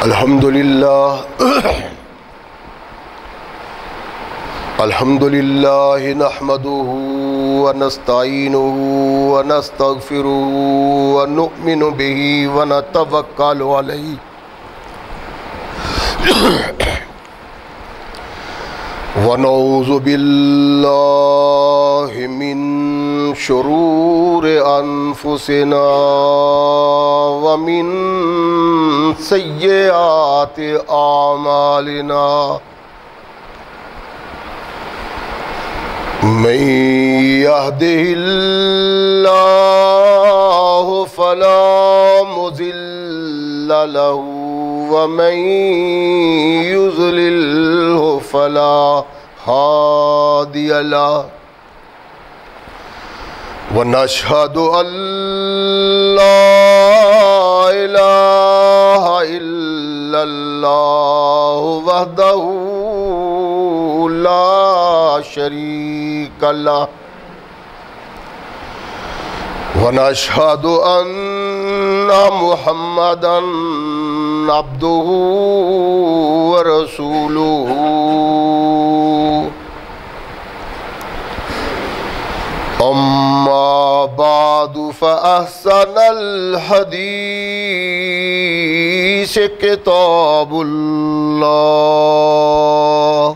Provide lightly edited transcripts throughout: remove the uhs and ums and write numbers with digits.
الحمدللہ نحمده ونستعینه ونستغفره ونؤمن به ونتوکل علیہ ونعوذ باللہ من شرور انفسنا ومن سیئات اعمالنا من يهده الله فلا مضل له ومن يضلله فلا هادي له ونشهد أن لا إله إلا الله وحده لا شريك له ونشهد أن محمدًا عبده ورسوله أما بعد فأحسن الحديث كتاب الله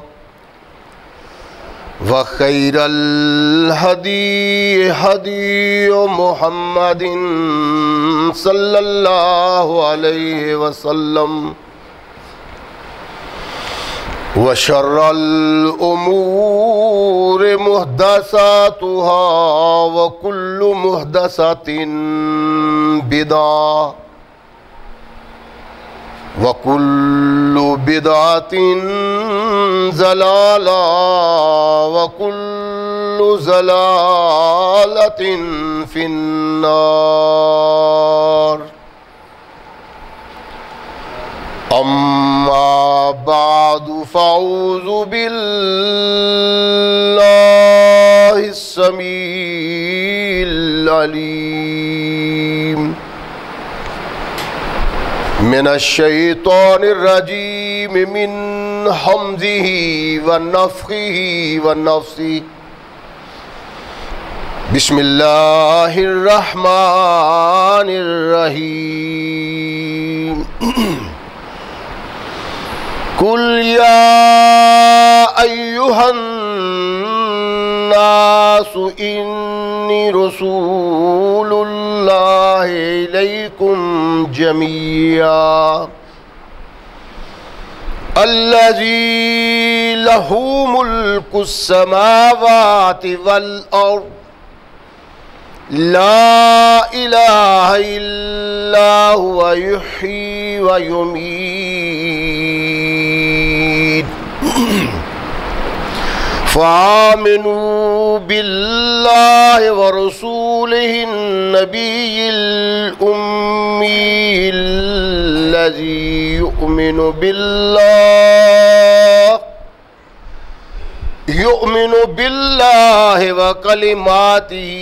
وخير الهدي هدي محمد صلى الله عليه وسلم وشر الأمور محدثاتها وكل محدثة بدعة وكل بدعة ضلالة وكل ضلالة في النار أما بعد فأعوذ بالله السميع العليم من الشيطان الرجيم من حمزه ونفخه ونفثه بسم الله الرحمن الرحيم قل يا أيها الناس إني رسول الله إليكم جميعا الذي له ملك السماوات والأرض لا إله إلا هو يحيي ويميت فآمنوا بالله ورسوله النبي الأمي الذي يؤمن بالله وكلماته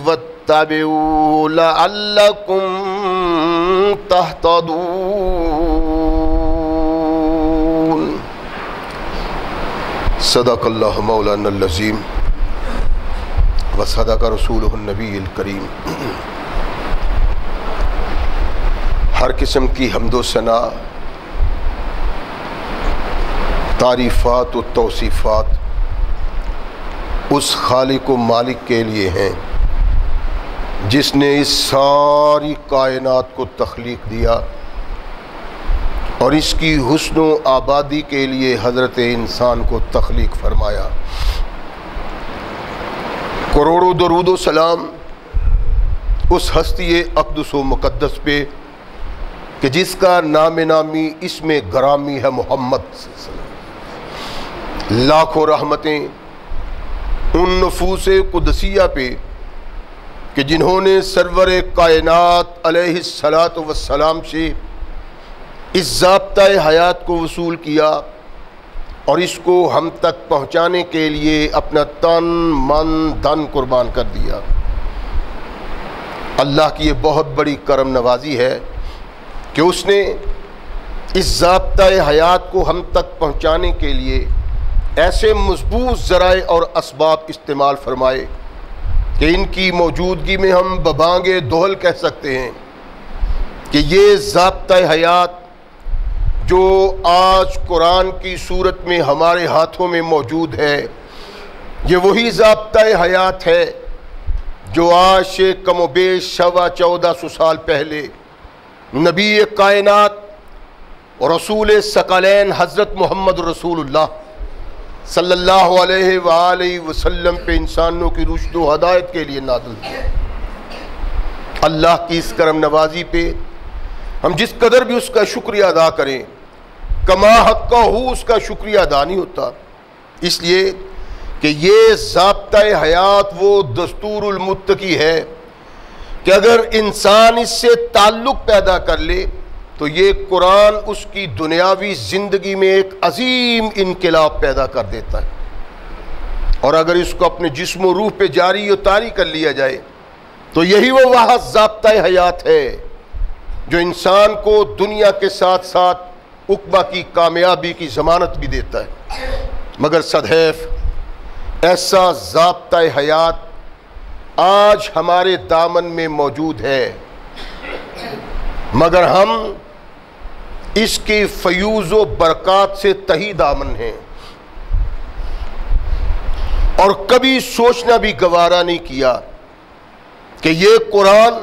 واتبعوه لعلكم تهتدون صدق اللہ مولانا العظیم وصدق رسولہ النبی الکریم۔ ہر قسم کی حمد و ثنا، تعریفات و توصیفات اس خالق و مالک کے لیے ہیں جس نے اس ساری کائنات کو تخلیق دیا اور اس کی حسن و آبادی کے لیے حضرت انسان کو تخلیق فرمایا۔ کروڑوں درود و سلام اس ہستی اقدس و مقدس پہ کہ جس کا نام نامی اسم گرامی ہے محمد صلی اللہ علیہ وسلم۔ لاکھوں رحمتیں ان نفوس قدسیہ پہ کہ جنہوں نے سرور کائنات علیہ السلام سے اس ضابطۂ حیات کو وصول کیا اور اس کو ہم تک پہنچانے کے لیے اپنا تن من دھن قربان کر دیا۔ اللہ کی یہ بہت بڑی کرم نوازی ہے کہ اس نے اس ضابطۂ حیات کو ہم تک پہنچانے کے لیے ایسے مضبوط ذرائع اور اسباب استعمال فرمائے کہ ان کی موجودگی میں ہم ببانگ دوہل کہہ سکتے ہیں کہ یہ ضابطۂ حیات جو آج قرآن کی صورت میں ہمارے ہاتھوں میں موجود ہے، یہ وہی ضابطۂ حیات ہے جو آج سے کم و بیش 1400 سال پہلے نبی کائنات اور رسول ثقلین حضرت محمد رسول اللہ صلی اللہ علیہ وآلہ وسلم پہ انسانوں کی رشد و ہدایت کے لیے نازل کیا۔ اللہ کی اس کرم نوازی پہ ہم جس قدر بھی اس کا شکریہ ادا کریں، کما حق ہو اس کا شکریہ ادا نہیں ہوتا، اس لیے کہ یہ ضابطۂ حیات وہ دستور المتقی ہے کہ اگر انسان اس سے تعلق پیدا کر لے تو یہ قرآن اس کی دنیاوی زندگی میں ایک عظیم انقلاب پیدا کر دیتا ہے، اور اگر اس کو اپنے جسم و روح پہ جاری و طاری کر لیا جائے تو یہی وہ واحد ضابطۂ حیات ہے جو انسان کو دنیا کے ساتھ ساتھ عقبہ کی کامیابی کی ضمانت بھی دیتا ہے۔ مگر صدحیف ایسا ضابطۂ حیات آج ہمارے دامن میں موجود ہے، مگر ہم اس کی فیوز و برکات سے تہی دامن ہیں، اور کبھی سوچنا بھی گوارا نہیں کیا کہ یہ قرآن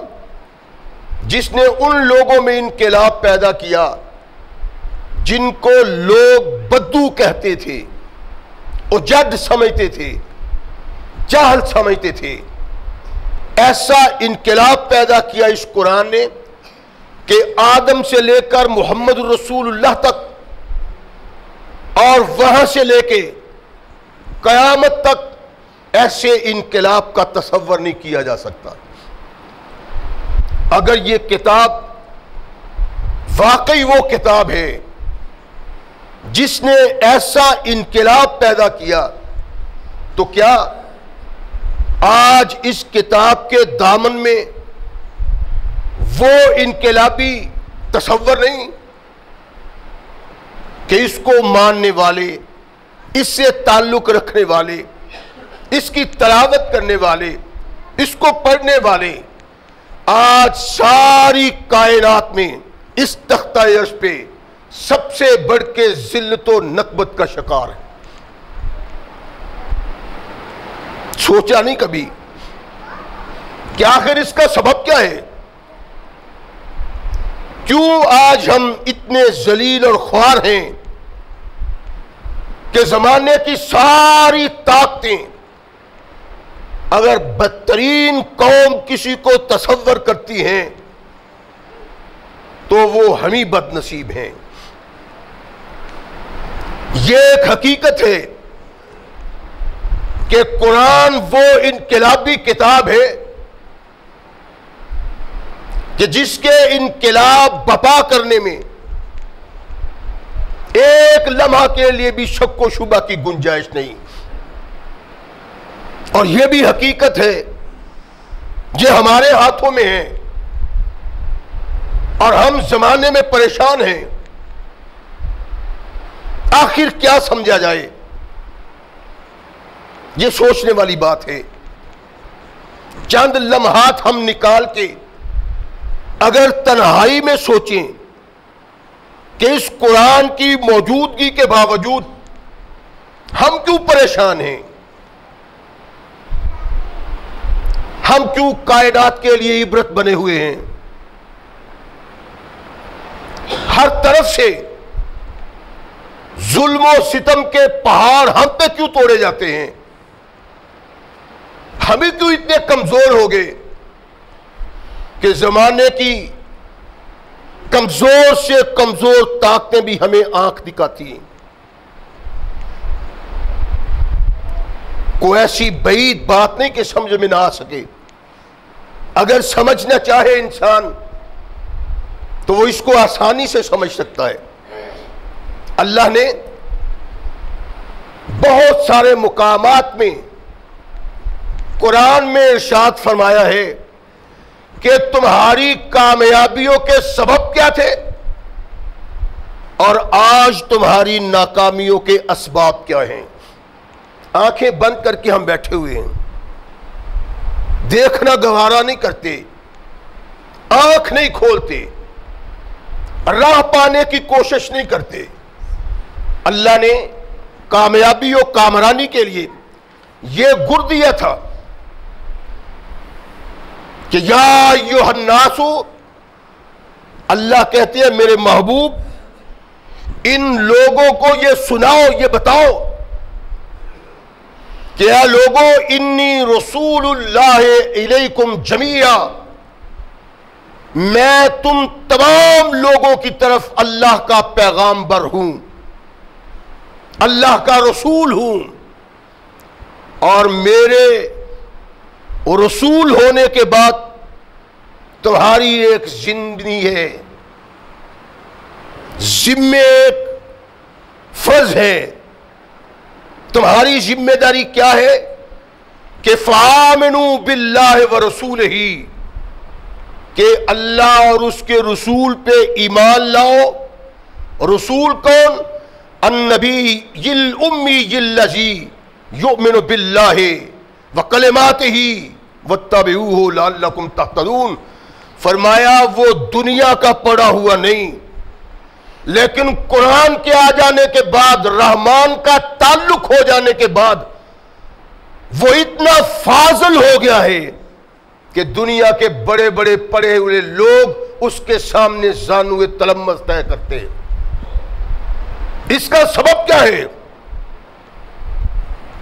جس نے ان لوگوں میں انقلاب پیدا کیا جن کو لوگ بدو کہتے تھے، اجڈ سمجھتے تھے، جاہل سمجھتے تھے، ایسا انقلاب پیدا کیا اس قرآن نے کہ آدم سے لے کر محمد رسول اللہ تک اور وہاں سے لے کے قیامت تک ایسے انقلاب کا تصور نہیں کیا جا سکتا۔ اگر یہ کتاب واقعی وہ کتاب ہے جس نے ایسا انقلاب پیدا کیا تو کیا آج اس کتاب کے دامن میں وہ انقلابی تصور نہیں کہ اس کو ماننے والے، اس سے تعلق رکھنے والے، اس کی تلاوت کرنے والے، اس کو پڑھنے والے آج ساری کائنات میں اس تختہ عرش پہ سب سے بڑھ کے ذلت و نکبت کا شکار ہے؟ سوچا نہیں کبھی کہ آخر اس کا سبب کیا ہے؟ کیوں آج ہم اتنے ذلیل اور خوار ہیں کہ زمانے کی ساری طاقتیں اگر بدترین قوم کسی کو تصور کرتی ہیں تو وہ ہم ہی بد نصیب ہیں۔ یہ ایک حقیقت ہے کہ قرآن وہ انقلابی کتاب ہے کہ جس کے انقلاب بپا کرنے میں ایک لمحہ کے لیے بھی شک و شبہ کی گنجائش نہیں، اور یہ بھی حقیقت ہے یہ ہمارے ہاتھوں میں ہے اور ہم زمانے میں پریشان ہیں۔ آخر کیا سمجھا جائے؟ یہ سوچنے والی بات ہے۔ چند لمحات ہم نکال کے اگر تنہائی میں سوچیں کہ اس قرآن کی موجودگی کے باوجود ہم کیوں پریشان ہیں، ہم کیوں کائنات کے لیے عبرت بنے ہوئے ہیں، ہر طرف سے ظلم و ستم کے پہاڑ ہم پہ کیوں توڑے جاتے ہیں، ہمیں کیوں اتنے کمزور ہو گئے کہ زمانے کی کمزور سے کمزور طاقتیں بھی ہمیں آنکھ دکھاتی ہیں۔ کوئی ایسی بعید بات نہیں کہ سمجھ میں نہ آ سکے، اگر سمجھنا چاہے انسان تو وہ اس کو آسانی سے سمجھ سکتا ہے۔ اللہ نے بہت سارے مقامات میں قرآن میں ارشاد فرمایا ہے کہ تمہاری کامیابیوں کے سبب کیا تھے؟ اور آج تمہاری ناکامیوں کے اسباب کیا ہیں؟ آنکھیں بند کر کے ہم بیٹھے ہوئے ہیں، دیکھنا گوارا نہیں کرتے، آنکھ نہیں کھولتے، راہ پانے کی کوشش نہیں کرتے۔ اللہ نے کامیابی و کامرانی کے لیے یہ گر دیا تھا کہ یا ایھا الناس، اللہ کہتے ہیں میرے محبوب ان لوگوں کو یہ سناؤ، یہ بتاؤ کہ اے لوگوں انی رسول اللہ الیکم جمیعا، میں تم تمام لوگوں کی طرف اللہ کا پیغامبر ہوں، اللہ کا رسول ہوں، اور میرے رسول ہونے کے بعد تمہاری ایک زندگی ہے، ذمہ ایک فرض ہے۔ تمہاری ذمہ داری کیا ہے کہ فآمنوا باللہ ورسولہ، کہ اللہ اور اس کے رسول پہ ایمان لاؤ۔ رسول کون؟ النبی الامی الذی یؤمن باللہ وکلماتہ واتبعوہ لعلکم تہتدون۔ فرمایا وہ دنیا کا پڑھا ہوا نہیں، لیکن قرآن کے آ جانے کے بعد، رحمان کا تعلق ہو جانے کے بعد وہ اتنا فاضل ہو گیا ہے کہ دنیا کے بڑے بڑے پڑھے ہوئے لوگ اس کے سامنے زانوئے تلمس طے کرتے ہیں۔ اس کا سبب کیا ہے؟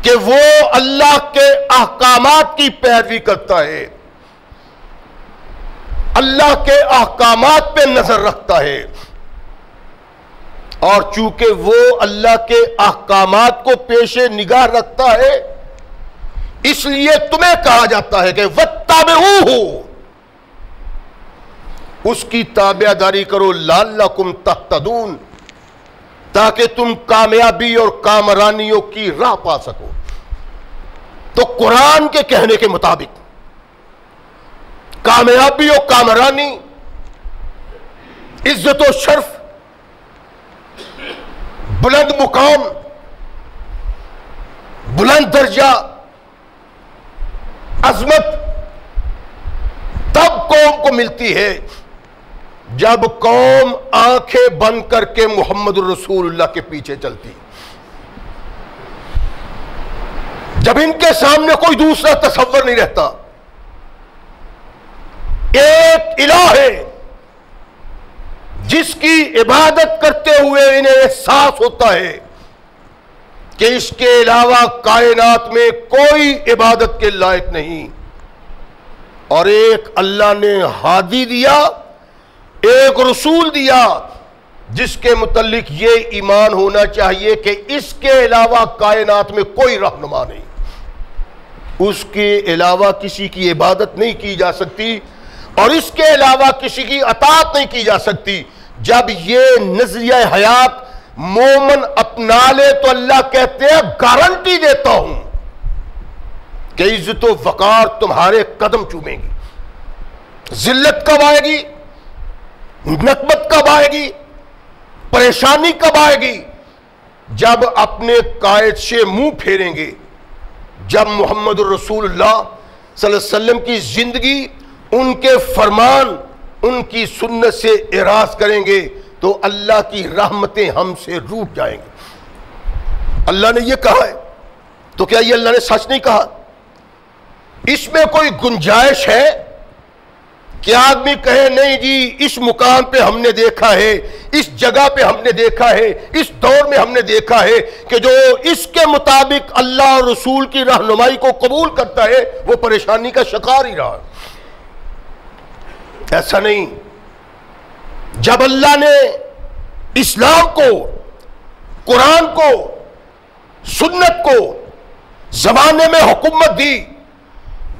کہ وہ اللہ کے احکامات کی پیروی کرتا ہے، اللہ کے احکامات پہ نظر رکھتا ہے، اور چونکہ وہ اللہ کے احکامات کو پیش نگاہ رکھتا ہے، اس لیے تمہیں کہا جاتا ہے کہ واتبعوہ، اس کی تابعداری کرو، لعلکم تہتدون، تاکہ تم کامیابی اور کامرانیوں کی راہ پا سکو۔ تو قرآن کے کہنے کے مطابق کامیابی و کامرانی، عزت و شرف، بلند مقام، بلند درجہ، عظمت تب قوم کو ملتی ہے جب قوم آنکھیں بند کر کے محمد الرسول اللہ کے پیچھے چلتی، جب ان کے سامنے کوئی دوسرا تصور نہیں رہتا۔ ایک الہ ہے جس کی عبادت کرتے ہوئے انہیں احساس ہوتا ہے کہ اس کے علاوہ کائنات میں کوئی عبادت کے لائق نہیں، اور ایک اللہ نے ہادی دیا، ایک رسول دیا جس کے متعلق یہ ایمان ہونا چاہیے کہ اس کے علاوہ کائنات میں کوئی رہنما نہیں، اس کے علاوہ کسی کی عبادت نہیں کی جا سکتی، اور اس کے علاوہ کسی کی اطاعت نہیں کی جا سکتی۔ جب یہ نظریہ حیات مومن اپنا لے تو اللہ کہتے ہیں گارنٹی دیتا ہوں کہ عزت و وقار تمہارے قدم چومیں گی۔ ذلت کب آئے گی؟ نقمت کب آئے گی؟ پریشانی کب آئے گی؟ جب اپنے قائد سے منہ پھیریں گے، جب محمد الرسول اللہ صلی اللہ علیہ وسلم کی زندگی، ان کے فرمان، ان کی سنت سے اعراض کریں گے تو اللہ کی رحمتیں ہم سے روٹ جائیں گے۔ اللہ نے یہ کہا ہے تو کیا یہ اللہ نے سچ نہیں کہا؟ اس میں کوئی گنجائش ہے کہ آدمی کہے نہیں جی اس مقام پہ ہم نے دیکھا ہے، اس جگہ پہ ہم نے دیکھا ہے، اس دور میں ہم نے دیکھا ہے کہ جو اس کے مطابق اللہ اور رسول کی رہنمائی کو قبول کرتا ہے وہ پریشانی کا شکار ہی رہا۔ ایسا نہیں۔ جب اللہ نے اسلام کو، قرآن کو، سنت کو زمانے میں حکومت دی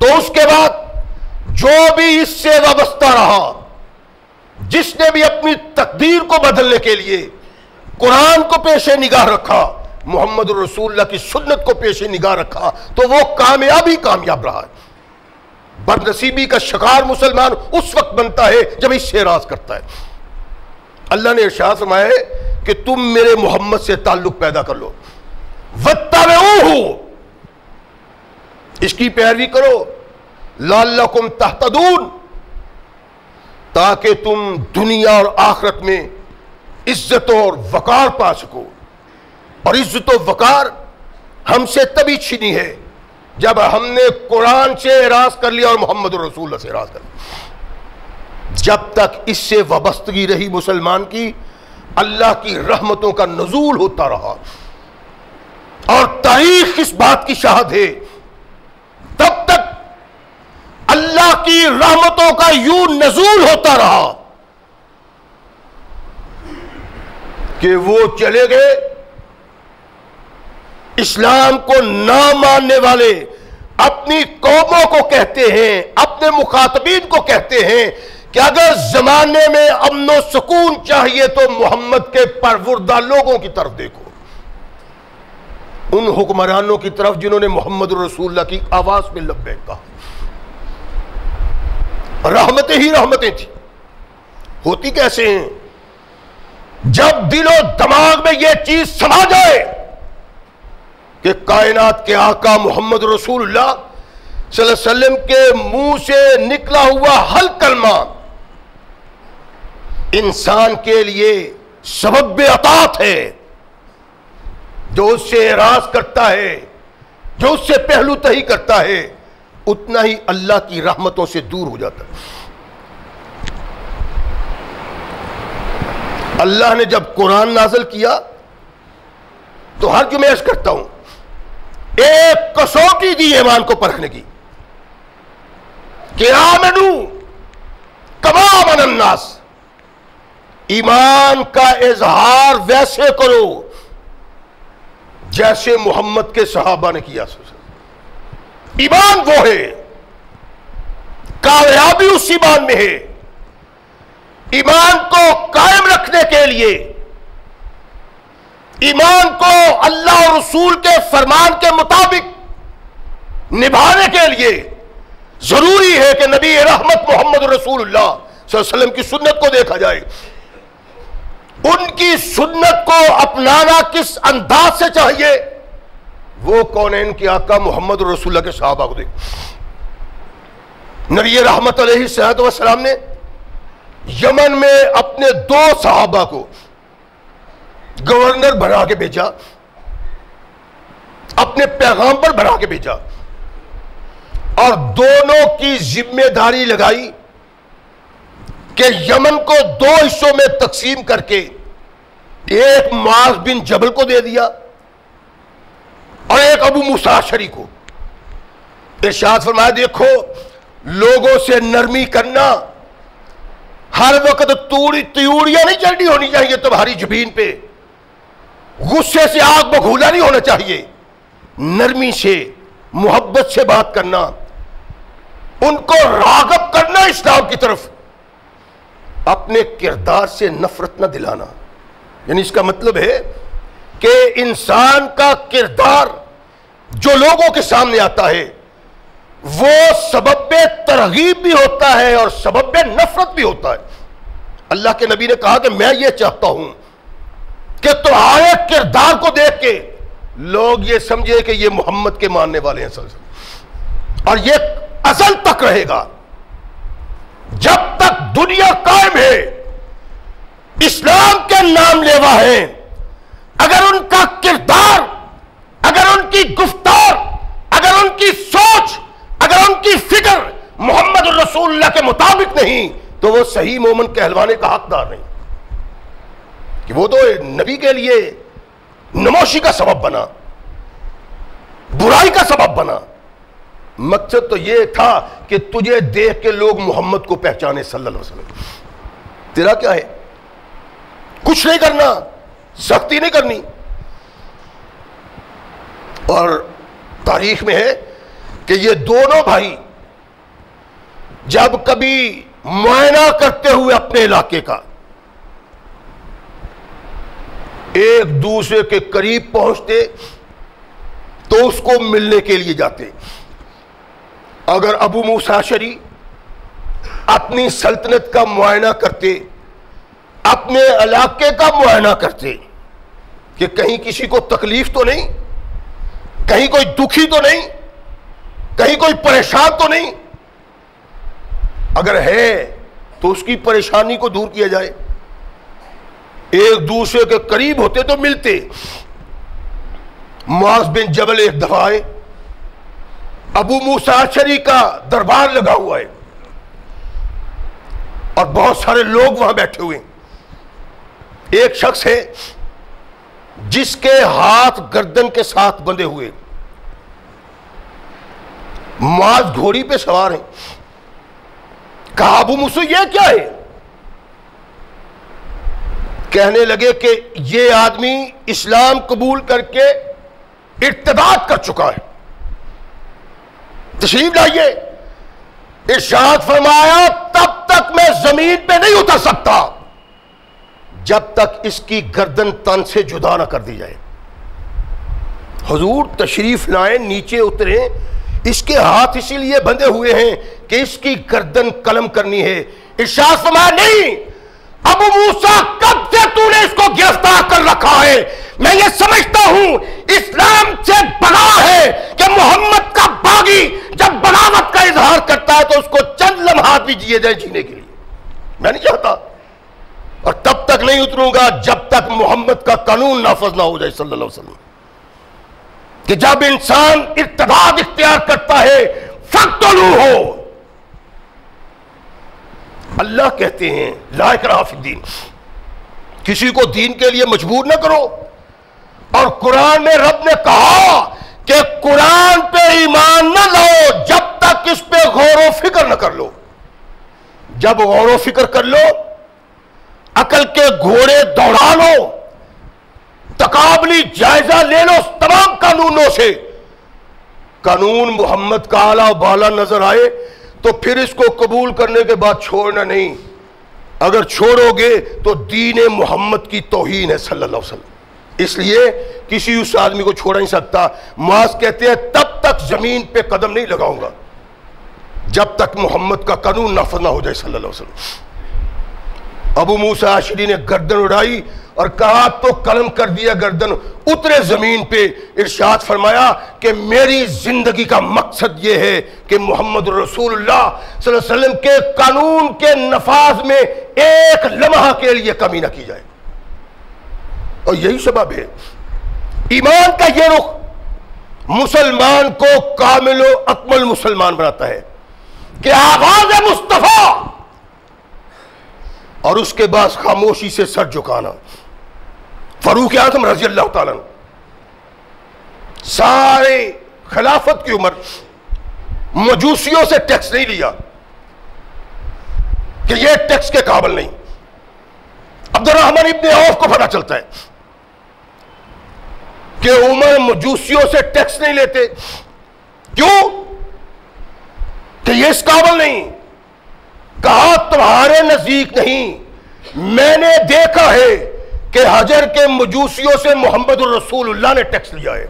تو اس کے بعد جو بھی اس سے وابستہ رہا، جس نے بھی اپنی تقدیر کو بدلنے کے لیے قرآن کو پیش نگاہ رکھا، محمد الرسول اللہ کی سنت کو پیش نگاہ رکھا، تو وہ کامیاب رہا ہے۔ بدنصیبی کا شکار مسلمان اس وقت بنتا ہے جب اس سے اعراض کرتا ہے۔ اللہ نے ارشاد فرمایا ہے کہ تم میرے محمد سے تعلق پیدا کر لو، واتبعوہ، اس کی پیروی کرو، لعلکم تہتدون، تاکہ تم دنیا اور آخرت میں عزت اور وقار پا سکو۔ اور عزت و وقار ہم سے تبھی چھینی ہے جب ہم نے قرآن سے اعراض کر لیا اور محمد رسول اللہ سے اعراض کر لیا۔ جب تک اس سے وابستگی رہی مسلمان کی، اللہ کی رحمتوں کا نزول ہوتا رہا، اور تاریخ اس بات کی شاہد ہے، تب تک اللہ کی رحمتوں کا یوں نزول ہوتا رہا کہ وہ چلے گئے۔ اسلام کو نہ ماننے والے اپنی قوموں کو کہتے ہیں، اپنے مخاطبین کو کہتے ہیں کہ اگر زمانے میں امن و سکون چاہیے تو محمد کے پروردہ لوگوں کی طرف دیکھو، ان حکمرانوں کی طرف جنہوں نے محمد رسول اللہ کی آواز میں لبیک کہا۔ رحمتیں ہی رحمتیں تھیں۔ ہوتی کیسے ہیں؟ جب دل و دماغ میں یہ چیز سما جائے کہ کائنات کے آقا محمد رسول اللہ صلی اللہ علیہ وسلم کے منہ سے نکلا ہوا ہر کلمہ انسان کے لیے سبب عطاعت ہے، جو اس سے اعراض کرتا ہے، جو اس سے پہلو تہی کرتا ہے، اتنا ہی اللہ کی رحمتوں سے دور ہو جاتا ہے۔ اللہ نے جب قرآن نازل کیا تو ہر جمعہ عرض کرتا ہوں، ایک کسوٹی دی ایمان کو پرکھنے کی کہ آمنو کما آمن الناس، ایمان کا اظہار ویسے کرو جیسے محمد کے صحابہ نے کیا۔ ایمان وہ ہے، کامیابی اس ایمان میں ہے۔ ایمان کو قائم رکھنے کے لیے، ایمان کو اللہ اور رسول کے فرمان کے مطابق نبھانے کے لیے ضروری ہے کہ نبی رحمت محمد رسول اللہ صلی اللہ علیہ وسلم کی سنت کو دیکھا جائے۔ ان کی سنت کو اپنانا کس انداز سے چاہیے، وہ کونین کے آقا محمد رسول اللہ کے صحابہ کو دیکھ۔ نبی رحمت علیہ الصلوۃ والسلام نے یمن میں اپنے 2 صحابہ کو گورنر بنا کے بھیجا، اپنے پیغامبر بنا کے بھیجا، اور دونوں کی ذمہ داری لگائی کہ یمن کو 2 حصوں میں تقسیم کر کے ایک معاذ بن جبل کو دے دیا اور ایک ابو موسیٰ اشعری کو۔ ارشاد فرمایا، دیکھو لوگوں سے نرمی کرنا، ہر وقت تیوڑیاں نہیں چڑھنی ہونی چاہیے تمہاری زبین پہ، غصے سے آگ بگھولا نہیں ہونا چاہیے، نرمی سے محبت سے بات کرنا، ان کو راغب کرنا اسلام کی طرف، اپنے کردار سے نفرت نہ دلانا۔ یعنی اس کا مطلب ہے کہ انسان کا کردار جو لوگوں کے سامنے آتا ہے وہ سبب ترغیب بھی ہوتا ہے اور سبب نفرت بھی ہوتا ہے۔ اللہ کے نبی نے کہا کہ میں یہ چاہتا ہوں کہ تمہارے کردار کو دیکھ کے لوگ یہ سمجھے کہ یہ محمد کے ماننے والے ہیں، اور یہ ازل تک رہے گا۔ جب تک دنیا قائم ہے، اسلام کے نام لیوا ہیں، اگر ان کا کردار، اگر ان کی گفتار، اگر ان کی سوچ، اگر ان کی فکر محمد رسول اللہ کے مطابق نہیں تو وہ صحیح مومن کہلوانے کا حقدار نہیں، کہ وہ تو نبی کے لیے نموشی کا سبب بنا، برائی کا سبب بنا۔ مقصد تو یہ تھا کہ تجھے دیکھ کے لوگ محمد کو پہچانے صلی اللہ علیہ وسلم۔ تیرا کیا ہے؟ کچھ نہیں کرنا، سختی نہیں کرنی۔ اور تاریخ میں ہے کہ یہ دونوں بھائی جب کبھی معائنہ کرتے ہوئے اپنے علاقے کا ایک دوسرے کے قریب پہنچتے تو اس کو ملنے کے لیے جاتے۔ اگر ابو موسیٰ اشعری اپنی سلطنت کا معائنہ کرتے، اپنے علاقے کا معائنہ کرتے کہ کہیں کسی کو تکلیف تو نہیں، کہیں کوئی دکھی تو نہیں، کہیں کوئی پریشان تو نہیں، اگر ہے تو اس کی پریشانی کو دور کیا جائے۔ ایک دوسرے کے قریب ہوتے تو ملتے۔ معاذ بن جبل ایک دفعہ آئے، ابو موسیٰ اشعری کا دربار لگا ہوا ہے اور بہت سارے لوگ وہاں بیٹھے ہوئے ہیں۔ ایک شخص ہے جس کے ہاتھ گردن کے ساتھ بندھے ہوئے، معاذ گھوڑی پہ سوار ہیں۔ کہا ابو موسیٰ یہ کیا ہے؟ کہنے لگے کہ یہ آدمی اسلام قبول کر کے ارتداد کر چکا ہے، تشریف لائیے۔ ارشاد فرمایا تب تک میں زمین پہ نہیں اتر سکتا جب تک اس کی گردن تن سے جدا نہ کر دی جائے۔ حضور تشریف لائیں، نیچے اتریں، اس کے ہاتھ اسی لیے بندھے ہوئے ہیں کہ اس کی گردن قلم کرنی ہے۔ ارشاد فرمایا نہیں ابو موسیٰ، کب سے تو نے اس کو گرفتار کر رکھا ہے؟ میں یہ سمجھتا ہوں اسلام سے بنا ہے کہ محمد کا باغی جب بغاوت کا اظہار کرتا ہے تو اس کو چند لمحات بھی دیے جائیں جینے کے لیے۔ میں نہیں چاہتا، اور تب تک نہیں اتروں گا جب تک محمد کا قانون نافذ نہ ہو جائے صلی اللہ علیہ وسلم، کہ جب انسان ارتداد اختیار کرتا ہے فاقتلوہ۔ اللہ کہتے ہیں لا اکراہ فی الدین، کسی کو دین کے لیے مجبور نہ کرو۔ اور قرآن میں رب نے کہا کہ قرآن پہ ایمان نہ لاؤ جب تک اس پہ غور و فکر نہ کر لو۔ جب غور و فکر کر لو، عقل کے گھوڑے دوڑا لو، تقابلی جائزہ لے لو تمام قانونوں سے، قانون محمد کا اعلیٰ و بالا نظر آئے تو پھر اس کو قبول کرنے کے بعد چھوڑنا نہیں۔ اگر چھوڑو گے تو دین محمد کی توہین ہے صلی اللہ علیہ وسلم، اس لیے کسی اس آدمی کو چھوڑ نہیں سکتا۔ معاذ کہتے ہیں تب تک زمین پہ قدم نہیں لگاؤں گا جب تک محمد کا قانون نافذ نہ ہو جائے صلی اللہ علیہ وسلم۔ ابو موسیٰ اشعری نے گردن اڑائی اور کہا تو قلم کر دیا گردن، اترے زمین پہ۔ ارشاد فرمایا کہ میری زندگی کا مقصد یہ ہے کہ محمد رسول اللہ صلی اللہ علیہ وسلم کے قانون کے نفاذ میں ایک لمحہ کے لیے کمی نہ کی جائے، اور یہی سبب ہے ایمان کا یہ رخ مسلمان کو کامل و اکمل مسلمان بناتا ہے کہ آواز مصطفیٰ اور اس کے بعد خاموشی سے سر جھکانا۔ فاروق اعظم رضی اللہ تعالیٰ سارے خلافت کی عمر مجوسیوں سے ٹیکس نہیں لیا کہ یہ ٹیکس کے قابل نہیں۔ عبد الرحمن ابن عوف کو پتہ چلتا ہے کہ عمر مجوسیوں سے ٹیکس نہیں لیتے، کیوں؟ کہ یہ اس قابل نہیں۔ کہا تمہارے نزدیک نہیں، میں نے دیکھا ہے کہ حجر کے مجوسیوں سے محمد الرسول اللہ نے ٹیکس لیا ہے۔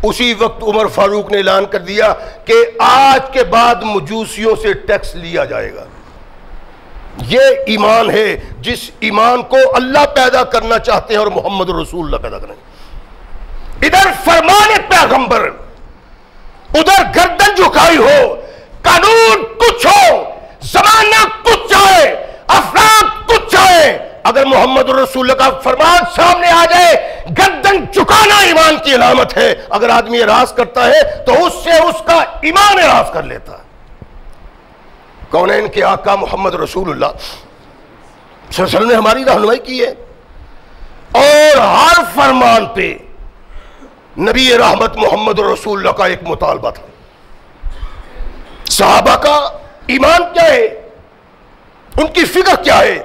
اسی وقت عمر فاروق نے اعلان کر دیا کہ آج کے بعد مجوسیوں سے ٹیکس لیا جائے گا۔ یہ ایمان ہے جس ایمان کو اللہ پیدا کرنا چاہتے ہیں اور محمد الرسول اللہ پیدا کرنا۔ ادھر فرمان پیغمبر، ادھر گردن جھکائی ہو، قانون کچھ ہو، زمانہ کچھ چاہے، افراد کچھ چاہے، اگر محمد الرسول اللہ کا فرمان سامنے آ جائے گردن جھکانا ایمان کی علامت ہے۔ اگر آدمی اعراض کرتا ہے تو اس سے اس کا ایمان اعراض کر لیتا ہے۔ کونین کے آقا محمد رسول اللہ صلی اللہ علیہ وسلم نے ہماری رہنمائی کی ہے، اور ہر فرمان پہ نبی رحمت محمد رسول اللہ کا ایک مطالبہ تھا۔ صحابہ کا ایمان کیا ہے، ان کی فکر کیا ہے،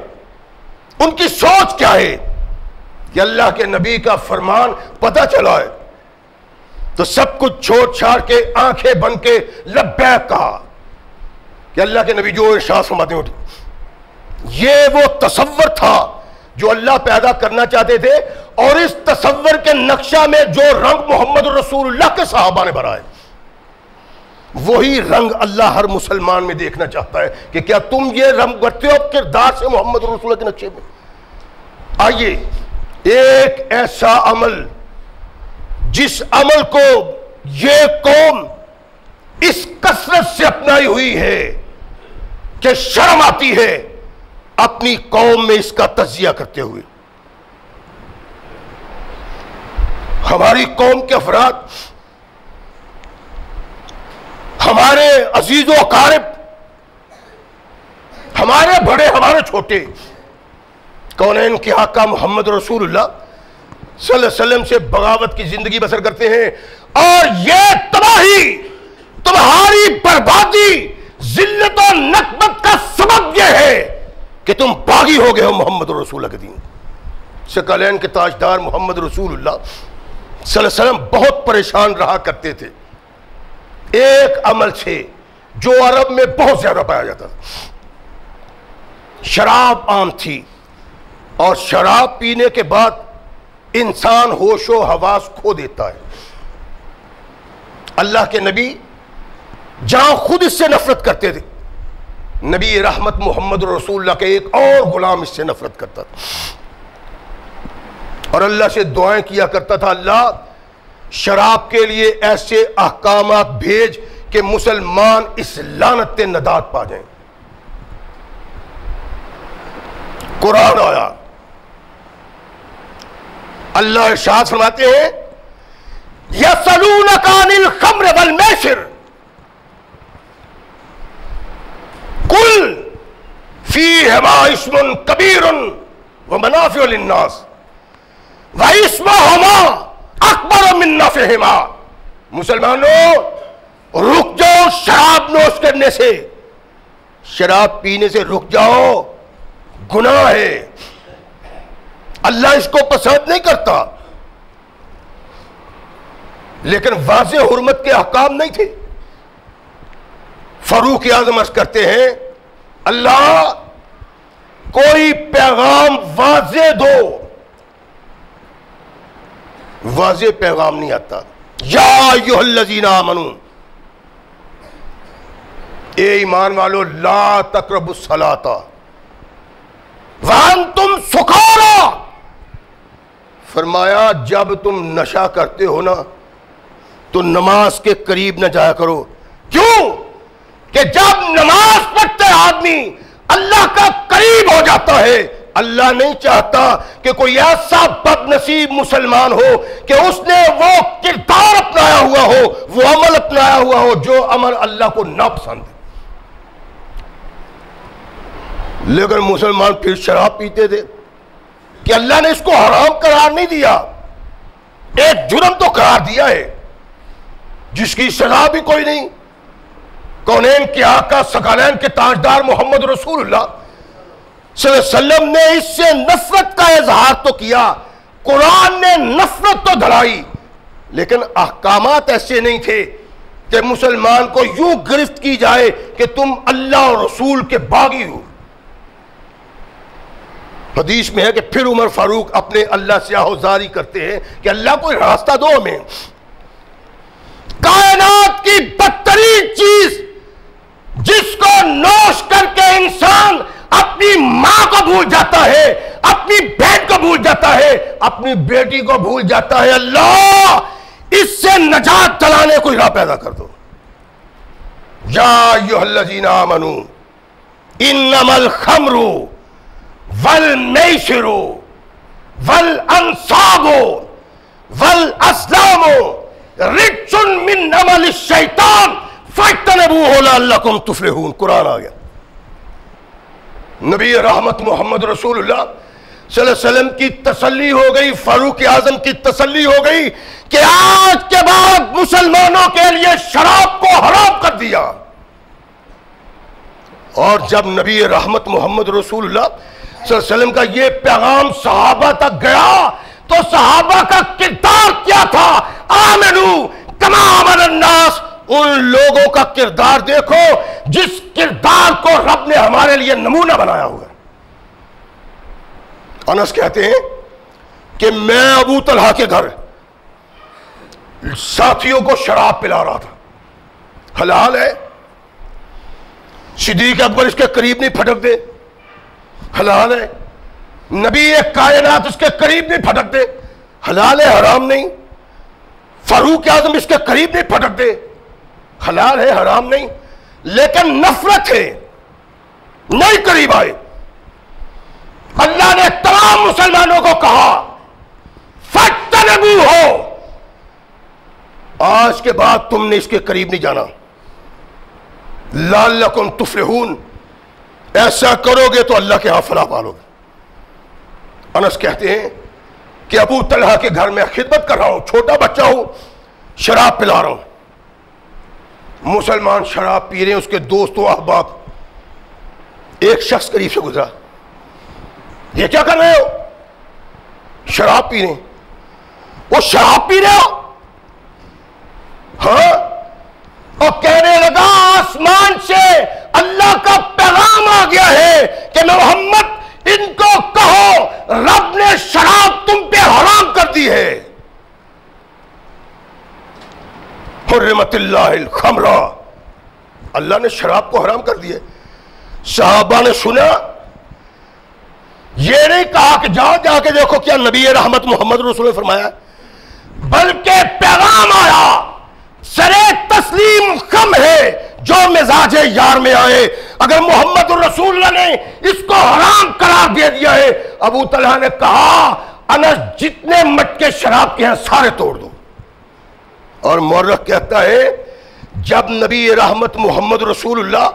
ان کی سوچ کیا ہے کہ اللہ کے نبی کا فرمان پتہ چلا ہے تو سب کچھ چھوڑ چھاڑ کے آنکھیں بند کے لبیک کہا کہ اللہ کے نبی جو ارشاد فرماتے ہیں۔ یہ وہ تصور تھا جو اللہ پیدا کرنا چاہتے تھے، اور اس تصور کے نقشہ میں جو رنگ محمد رسول اللہ کے صحابہ نے بھرا ہے وہی رنگ اللہ ہر مسلمان میں دیکھنا چاہتا ہے کہ کیا تم یہ رنگ بھرتے ہو کردار سے محمد رسول اللہ کے نقشے میں؟ آئیے ایک ایسا عمل جس عمل کو یہ قوم اس کثرت سے اپنائی ہوئی ہے کہ شرم آتی ہے اپنی قوم میں اس کا تجزیہ کرتے ہوئے. ہماری قوم کے افراد، ہمارے عزیز و اقارب، ہمارے بڑے ہمارے چھوٹے، کونین کے آقا محمد رسول اللہ صلی اللہ علیہ وسلم سے بغاوت کی زندگی بسر کرتے ہیں، اور یہ تباہی، تمہاری بربادی، ذلت و نکبت کا سبب یہ ہے کہ تم باغی ہو گئے ہو محمد رسول اللہ کے دین. ثقلین کے تاجدار محمد رسول اللہ صلی اللہ علیہ وسلم بہت پریشان رہا کرتے تھے ایک عمل سے جو عرب میں بہت زیادہ پایا جاتا تھا. شراب عام تھی، اور شراب پینے کے بعد انسان ہوش و حواس کھو دیتا ہے. اللہ کے نبی جہاں خود اس سے نفرت کرتے تھے، نبی رحمت محمد رسول اللہ کے ایک اور غلام اس سے نفرت کرتا تھا، اور اللہ سے دعائیں کیا کرتا تھا، اللہ شراب کے لیے ایسے احکامات بھیج کہ مسلمان اس لعنت سے نجات پا جائیں. قرآن آیا، اللہ ارشاد فرماتے ہیں یسألونک عن الخمر والمیسر قل فیہما اسم کبیر ومنافع للناس واسمہما اکبر من نفعہما. مسلمانوں رک جاؤ شراب نوش کرنے سے، شراب پینے سے رک جاؤ، گناہ ہے، اللہ اس کو پسند نہیں کرتا. لیکن واضح حرمت کے احکام نہیں تھے. فاروق اعظم عرض کرتے ہیں اللہ کوئی پیغام واضح دو، واضح پیغام نہیں آتا. یا ایھا الذین آمنوا، اے ایمان والو، لا تقربوا الصلاۃ وانتم سکارا، فرمایا جب تم نشہ کرتے ہو نا تو نماز کے قریب نہ جایا کرو. کیوں کہ جب نماز پڑھتے آدمی اللہ کا قریب ہو جاتا ہے. اللہ نہیں چاہتا کہ کوئی ایسا بد نصیب مسلمان ہو کہ اس نے وہ کردار اپنایا ہوا ہو، وہ عمل اپنایا ہوا ہو جو عمل اللہ کو ناپسند ہے. لیکن مسلمان پھر شراب پیتے تھے کہ اللہ نے اس کو حرام قرار نہیں دیا، ایک جرم تو قرار دیا ہے جس کی سزا بھی کوئی نہیں. کونین کے آقا ثقلین کے تاجدار محمد رسول اللہ صلی اللہ علیہ وسلم نے اس سے نفرت کا اظہار تو کیا، قرآن نے نفرت تو دھڑائی، لیکن احکامات ایسے نہیں تھے کہ مسلمان کو یوں گرفت کی جائے کہ تم اللہ اور رسول کے باغی ہو. حدیث میں ہے کہ پھر عمر فاروق اپنے اللہ سے آہوزاری کرتے ہیں کہ اللہ کوئی راستہ دو ہمیں. کائنات کی بدترین چیز جس کو نوش کر کے انسان اپنی ماں کو بھول جاتا ہے، اپنی بہن کو بھول جاتا ہے، اپنی بیٹی کو بھول جاتا ہے، اللہ اس سے نجات دلانے کوئی راہ پیدا کر دو. یا ایھا الذین آمنوا انما الخمر والمیسر والانصاب والازلام رجس من عمل الشیطان فاجتنبوہ لعلکم تفلحون. قرآن آ گیا. نبی رحمت محمد رسول اللہ صلی اللہ علیہ وسلم کی تسلی ہو گئی، فاروق اعظم کی تسلی ہو گئی کہ آج کے بعد مسلمانوں کے لیے شراب کو حرام کر دیا. اور جب نبی رحمت محمد رسول اللہ صلی اللہ علیہ وسلم کا یہ پیغام صحابہ تک گیا تو صحابہ کا کردار کیا تھا؟ آمنو کما آمن الناس. ان لوگوں کا کردار دیکھو جس کردار کو رب نے ہمارے لیے نمونہ بنایا ہوا ہے. انس کہتے ہیں کہ میں ابو طلحہ کے گھر ساتھیوں کو شراب پلا رہا تھا. حلال ہے، صدیق اکبر اس کے قریب نہیں پھٹک دے، حلال ہے. نبی کائنات اس کے قریب نہیں پھٹکتے، حلال ہے حرام نہیں، فاروق اعظم اس کے قریب نہیں پھٹکتے، حلال ہے حرام نہیں، لیکن نفرت ہے، نہیں قریب آئے۔ اللہ نے تمام مسلمانوں کو کہا فَاجْتَنِبُوهُ، آج کے بعد تم نے اس کے قریب نہیں جانا، لَعَلَّكُمْ تُفْلِحُونَ، ایسا کرو گے تو اللہ کے ہاں فلاح پالو گے۔ انس کہتے ہیں کہ ابو طلحہ کے گھر میں خدمت کر رہا ہوں، چھوٹا بچہ ہوں، شراب پلا رہا ہوں، مسلمان شراب پی رہے ہیں، اس کے دوست و احباب، ایک شخص قریب سے گزرا، یہ کیا کر رہے ہو؟ شراب پی رہے ہیں۔ وہ شراب پی رہے ہو؟ ہاں، اور کہنے لگا آسمان سے اللہ کا پیغام آ گیا ہے کہ محمد ان کو کہو رب نے شراب تم پہ حرام کر دی ہے، حرمت اللہ الخمر، اللہ نے شراب کو حرام کر دی ہے۔ صحابہ نے سنا، یہ نہیں کہا کہ جاؤ جا کے دیکھو کیا نبی رحمت محمد رسول نے فرمایا، بلکہ پیغام آیا، سرے تسلیم خم ہے جو مزاج یار میں آئے، اگر محمد رسول اللہ نے اس کو حرام قرار دے دیا ہے، ابو طلحہ نے کہا انس جتنے مٹکے شراب کے ہیں سارے توڑ دو۔ اور مورخ کہتا ہے جب نبی رحمت محمد رسول اللہ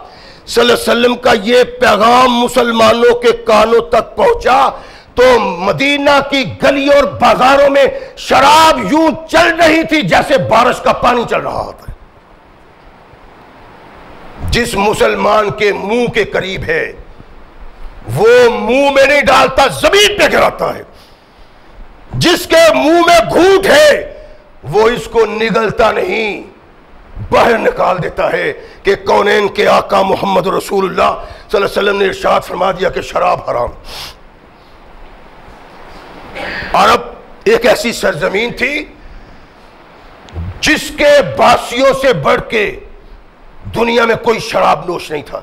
صلی اللہ علیہ وسلم کا یہ پیغام مسلمانوں کے کانوں تک پہنچا تو مدینہ کی گلیوں اور بازاروں میں شراب یوں چل رہی تھی جیسے بارش کا پانی چل رہا ہوتا ہے۔ جس مسلمان کے منہ کے قریب ہے وہ منہ میں نہیں ڈالتا، زمین پہ گراتا ہے، جس کے منہ میں گھونٹ ہے وہ اس کو نگلتا نہیں، باہر نکال دیتا ہے کہ کونین کے آقا محمد رسول اللہ صلی اللہ علیہ وسلم نے ارشاد فرما دیا کہ شراب حرام۔ عرب ایک ایسی سرزمین تھی جس کے باسیوں سے بڑھ کے دنیا میں کوئی شراب نوش نہیں تھا۔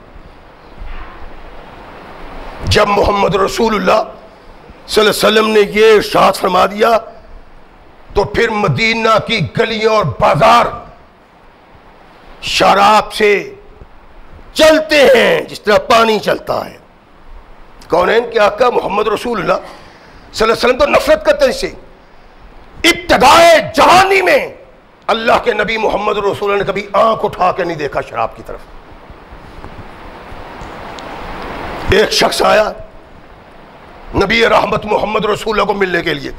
جب محمد رسول اللہ صلی اللہ علیہ وسلم نے یہ ارشاد فرما دیا تو پھر مدینہ کی گلیاں اور بازار شراب سے چلتے ہیں جس طرح پانی چلتا ہے۔ کونین کے آقا محمد رسول اللہ صلی اللہ علیہ وسلم تو نفرت کرتے ہیں اس سے۔ ابتدائے جوانی میں اللہ کے نبی محمد رسول اللہ نے کبھی آنکھ اٹھا کے نہیں دیکھا شراب کی طرف۔ ایک شخص آیا نبی رحمت محمد رسول اللہ کو ملنے کے لیے،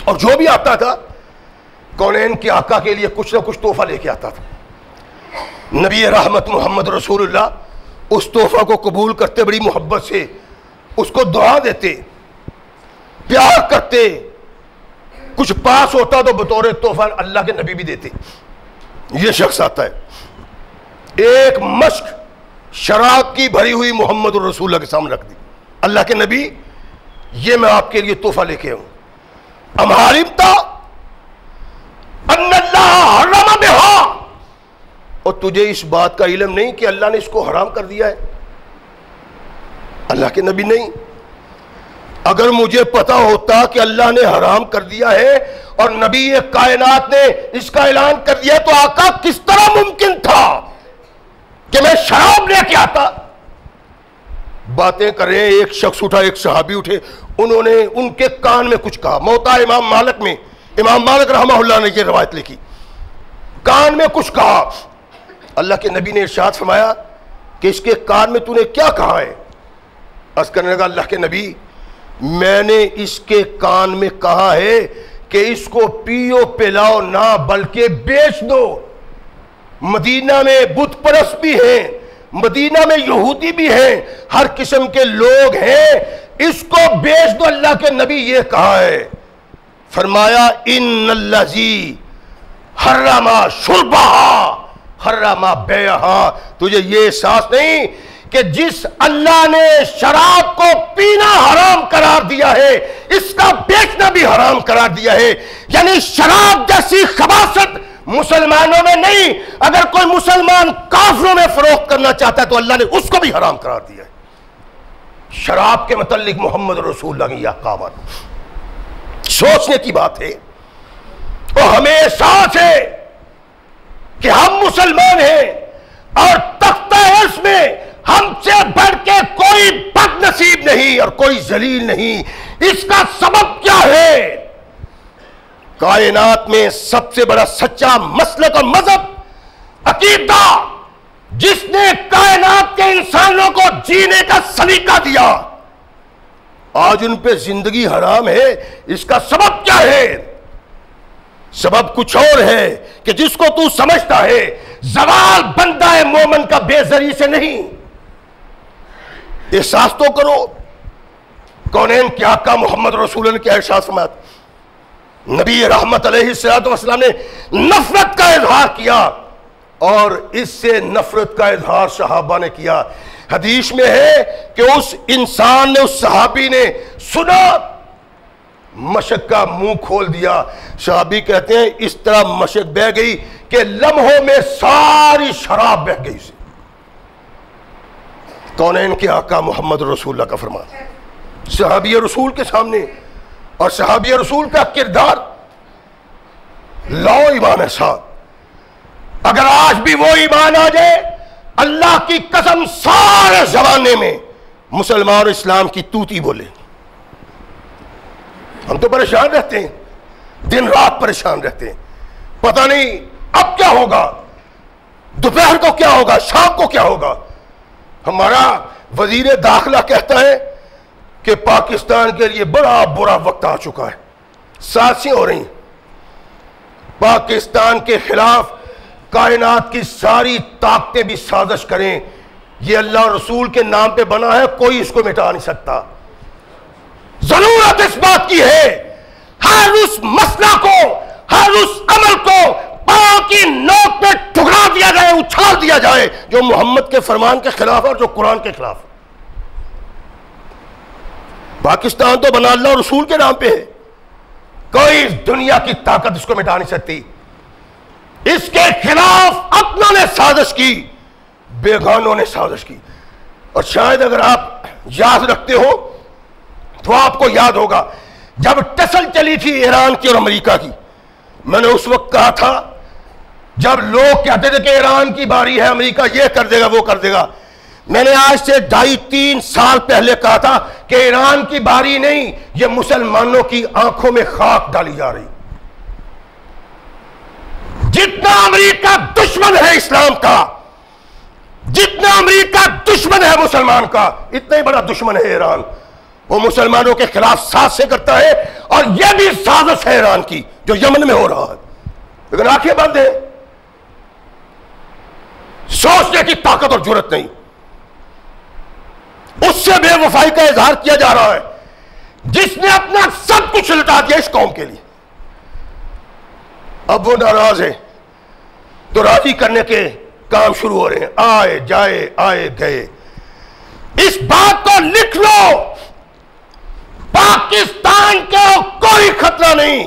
اور جو بھی آتا تھا کونین کے آقا کے لیے کچھ نہ کچھ تحفہ لے کے آتا تھا۔ نبی رحمت محمد رسول اللہ اس تحفہ کو قبول کرتے، بڑی محبت سے اس کو دعا دیتے، پیار کرتے، کچھ پاس ہوتا تو بطور تحفہ اللہ کے نبی بھی دیتے۔ یہ شخص آتا ہے، ایک مشک شراب کی بھری ہوئی محمد رسول اللہ کے سامنے رکھ دی، اللہ کے نبی یہ میں آپ کے لیے تحفہ لے کے ہوں، ام علمت ان اللہ حرم بہا، اور تجھے اس بات کا علم نہیں کہ اللہ نے اس کو حرام کر دیا ہے؟ اللہ کے نبی نہیں، اگر مجھے پتا ہوتا کہ اللہ نے حرام کر دیا ہے اور نبی کائنات نے اس کا اعلان کر دیا تو آقا کس طرح ممکن تھا کہ میں شراب لے کے آتا؟ باتیں کر رہے ہیں، ایک شخص اٹھا، ایک صحابی اٹھے، انہوں نے ان کے کان میں کچھ کہا۔ موطا امام مالک میں امام مالک رحمہ اللہ نے یہ روایت لکھی، کان میں کچھ کہا، اللہ کے نبی نے ارشاد فرمایا کہ اس کے کان میں تو نے کیا کہا ہے؟ عرض کرنے لگا اللہ کے نبی میں نے اس کے کان میں کہا ہے کہ اس کو پیو پلاؤ نہ بلکہ بیچ دو، مدینہ میں بت پرست بھی ہیں، مدینہ میں یہودی بھی ہیں، ہر قسم کے لوگ ہیں، اس کو بیچ دو۔ اللہ کے نبی یہ کہا ہے، فرمایا ان الذی حرم شربہا حرم بیعہا، تجھے یہ احساس نہیں کہ جس اللہ نے شراب کو پینا حرام قرار دیا ہے اس کا بیچنا بھی حرام قرار دیا ہے؟ یعنی شراب جیسی خباثت مسلمانوں میں نہیں، اگر کوئی مسلمان کافروں میں فروخت کرنا چاہتا ہے تو اللہ نے اس کو بھی حرام قرار دیا ہے۔ شراب کے متعلق محمد رسول اللہ کی احکامات سوچنے کی بات ہے، اور ہمیں احساس ہے کہ ہم مسلمان ہیں اور تختہ عرش میں ہم سے بڑھ کے کوئی بد نصیب نہیں اور کوئی ذلیل نہیں۔ اس کا سبب کیا ہے؟ کائنات میں سب سے بڑا سچا مسلک اور مذہب عقیدہ جس نے کائنات کے انسانوں کو جینے کا سلیقہ دیا، آج ان پہ زندگی حرام ہے۔ اس کا سبب کیا ہے؟ سبب کچھ اور ہے کہ جس کو تو سمجھتا ہے زوال بندہ مومن کا بے ذری سے نہیں۔ احساس تو کرو، کونین کے آقا محمد رسول اللہ نے کیا ارشاد فرمایا؟ نبی رحمت علیہ السلام نے نفرت کا اظہار کیا، اور اس سے نفرت کا اظہار صحابہ نے کیا۔ حدیث میں ہے کہ اس انسان نے، اس صحابی نے سنا، مشک کا منہ کھول دیا۔ صحابی کہتے ہیں اس طرح مشک بہہ گئی کہ لمحوں میں ساری شراب بہہ گئی سے۔ کونین کے آقا محمد رسول اللہ کا فرمان صحابی رسول کے سامنے، اور صحابی رسول کا کردار لا ایمان ہے ساتھ۔ اگر آج بھی وہ ایمان آ جائے، اللہ کی قسم سارے زمانے میں مسلمان اسلام کی توتی بولے۔ ہم تو پریشان رہتے ہیں، دن رات پریشان رہتے ہیں، پتہ نہیں اب کیا ہوگا، دوپہر کو کیا ہوگا، شام کو کیا ہوگا۔ ہمارا وزیر داخلہ کہتا ہے کہ پاکستان کے لیے بڑا برا وقت آ چکا ہے، سازشیں ہو رہی ہیں پاکستان کے خلاف، کائنات کی ساری طاقتیں بھی سازش کریں، یہ اللہ رسول کے نام پہ بنا ہے، کوئی اس کو مٹا نہیں سکتا۔ ضرورت اس بات کی ہے ہر اس مسئلہ کو، ہر اس عمل کو پاؤں کی نوک پہ ٹھکرا دیا جائے، اچھال دیا جائے جو محمد کے فرمان کے خلاف اور جو قرآن کے خلاف۔ پاکستان تو بنا اللہ رسول کے نام پہ ہے، کوئی دنیا کی طاقت اس کو مٹا نہیں سکتی۔ اس کے خلاف اپنوں نے سازش کی، بیگانوں نے سازش کی۔ اور شاید اگر آپ یاد رکھتے ہو تو آپ کو یاد ہوگا جب ٹسل چلی تھی ایران کی اور امریکہ کی، میں نے اس وقت کہا تھا، جب لوگ کہتے تھے کہ ایران کی باری ہے، امریکہ یہ کر دے گا وہ کر دے گا، میں نے آج سے 2.5-3 سال پہلے کہا تھا کہ ایران کی باری نہیں، یہ مسلمانوں کی آنکھوں میں خاک ڈالی جا رہی۔ جتنا امریکہ دشمن ہے اسلام کا، جتنا امریکہ دشمن ہے مسلمان کا، اتنا ہی بڑا دشمن ہے ایران۔ وہ مسلمانوں کے خلاف سازشیں کرتا ہے، اور یہ بھی سازش ہے ایران کی جو یمن میں ہو رہا ہے، لیکن آنکھیں بند ہیں، سوچنے کی طاقت اور جرت نہیں۔ اس سے بے وفائی کا اظہار کیا جا رہا ہے جس نے اپنا سب کچھ لٹا دیا اس قوم کے لیے۔ اب وہ ناراض ہے تو راضی کرنے کے کام شروع ہو رہے ہیں، آئے جائے آئے گئے۔ اس بات کو لکھ لو، پاکستان کو کوئی خطرہ نہیں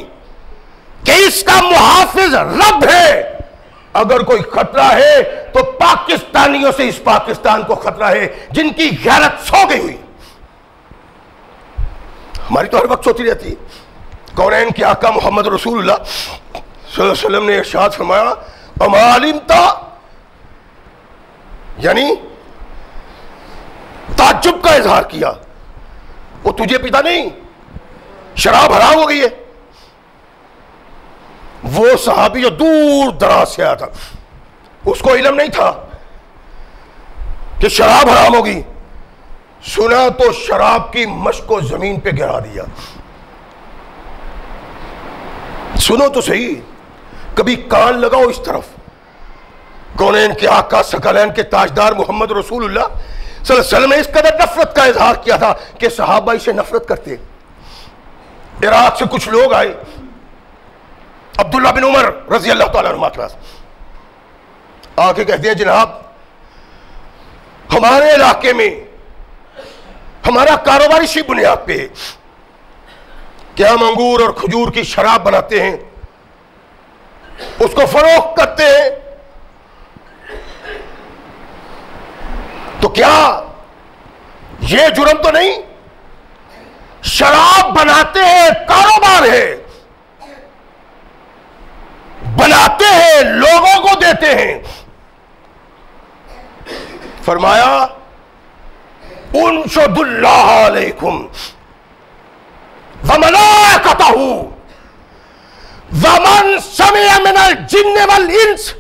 کہ اس کا محافظ رب ہے۔ اگر کوئی خطرہ ہے تو پاکستانیوں سے اس پاکستان کو خطرہ ہے جن کی غیرت سو گئی ہوئی۔ ہماری تو ہر وقت سوتی رہتی ہے۔ کونین کے آقا محمد رسول اللہ صلی اللہ علیہ وسلم نے ارشاد فرمایا، اما علمتا، یعنی تعجب کا اظہار کیا، وہ تجھے پتا نہیں شراب حرام ہو گئی ہے؟ وہ صحابی جو دور دراز سے آیا تھا، اس کو علم نہیں تھا کہ شراب حرام ہوگی، سنا تو شراب کی مشک کو زمین پہ گرا دیا۔ سنو تو صحیح، کبھی کان لگاؤ اس طرف۔ کونین کے آقا ثقلین کے تاجدار محمد رسول اللہ صلی اللہ علیہ وسلم نے اس قدر نفرت کا اظہار کیا تھا کہ صحابہ اسے نفرت کرتے۔ عراق سے کچھ لوگ آئے عبداللہ بن عمر رضی اللہ تعالیٰ عنہ کے پاس، آ کے کہتے ہیں جناب ہمارے علاقے میں ہمارا کاروبار اسی بنیاد پہ ہے کہ ہم انگور اور کھجور کی شراب بناتے ہیں، اس کو فروخت کرتے ہیں، تو کیا یہ جرم تو نہیں؟ شراب بناتے ہیں، کاروبار ہے، بناتے ہیں، لوگوں کو دیتے ہیں. فرمایا انشد اللہ علیکم وملائکتہ ومن سمع من الجن والانس،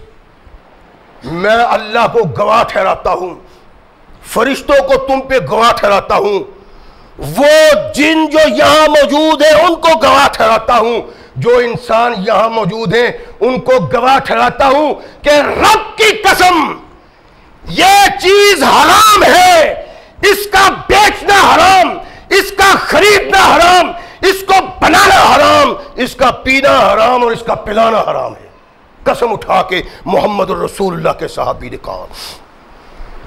میں اللہ کو گواہ ٹھہراتا ہوں، فرشتوں کو تم پہ گواہ ٹھہراتا ہوں، وہ جن جو یہاں موجود ہیں ان کو گواہ ٹھہراتا ہوں، جو انسان یہاں موجود ہیں ان کو گواہ ٹھہراتا ہوں کہ رب کی قسم یہ چیز حرام ہے، اس کا بیچنا حرام، اس کا خریدنا حرام، اس کو بنانا حرام، اس کا پینا حرام اور اس کا پلانا حرام ہے. قسم اٹھا کے محمد الرسول اللہ کے صحابی نے کہا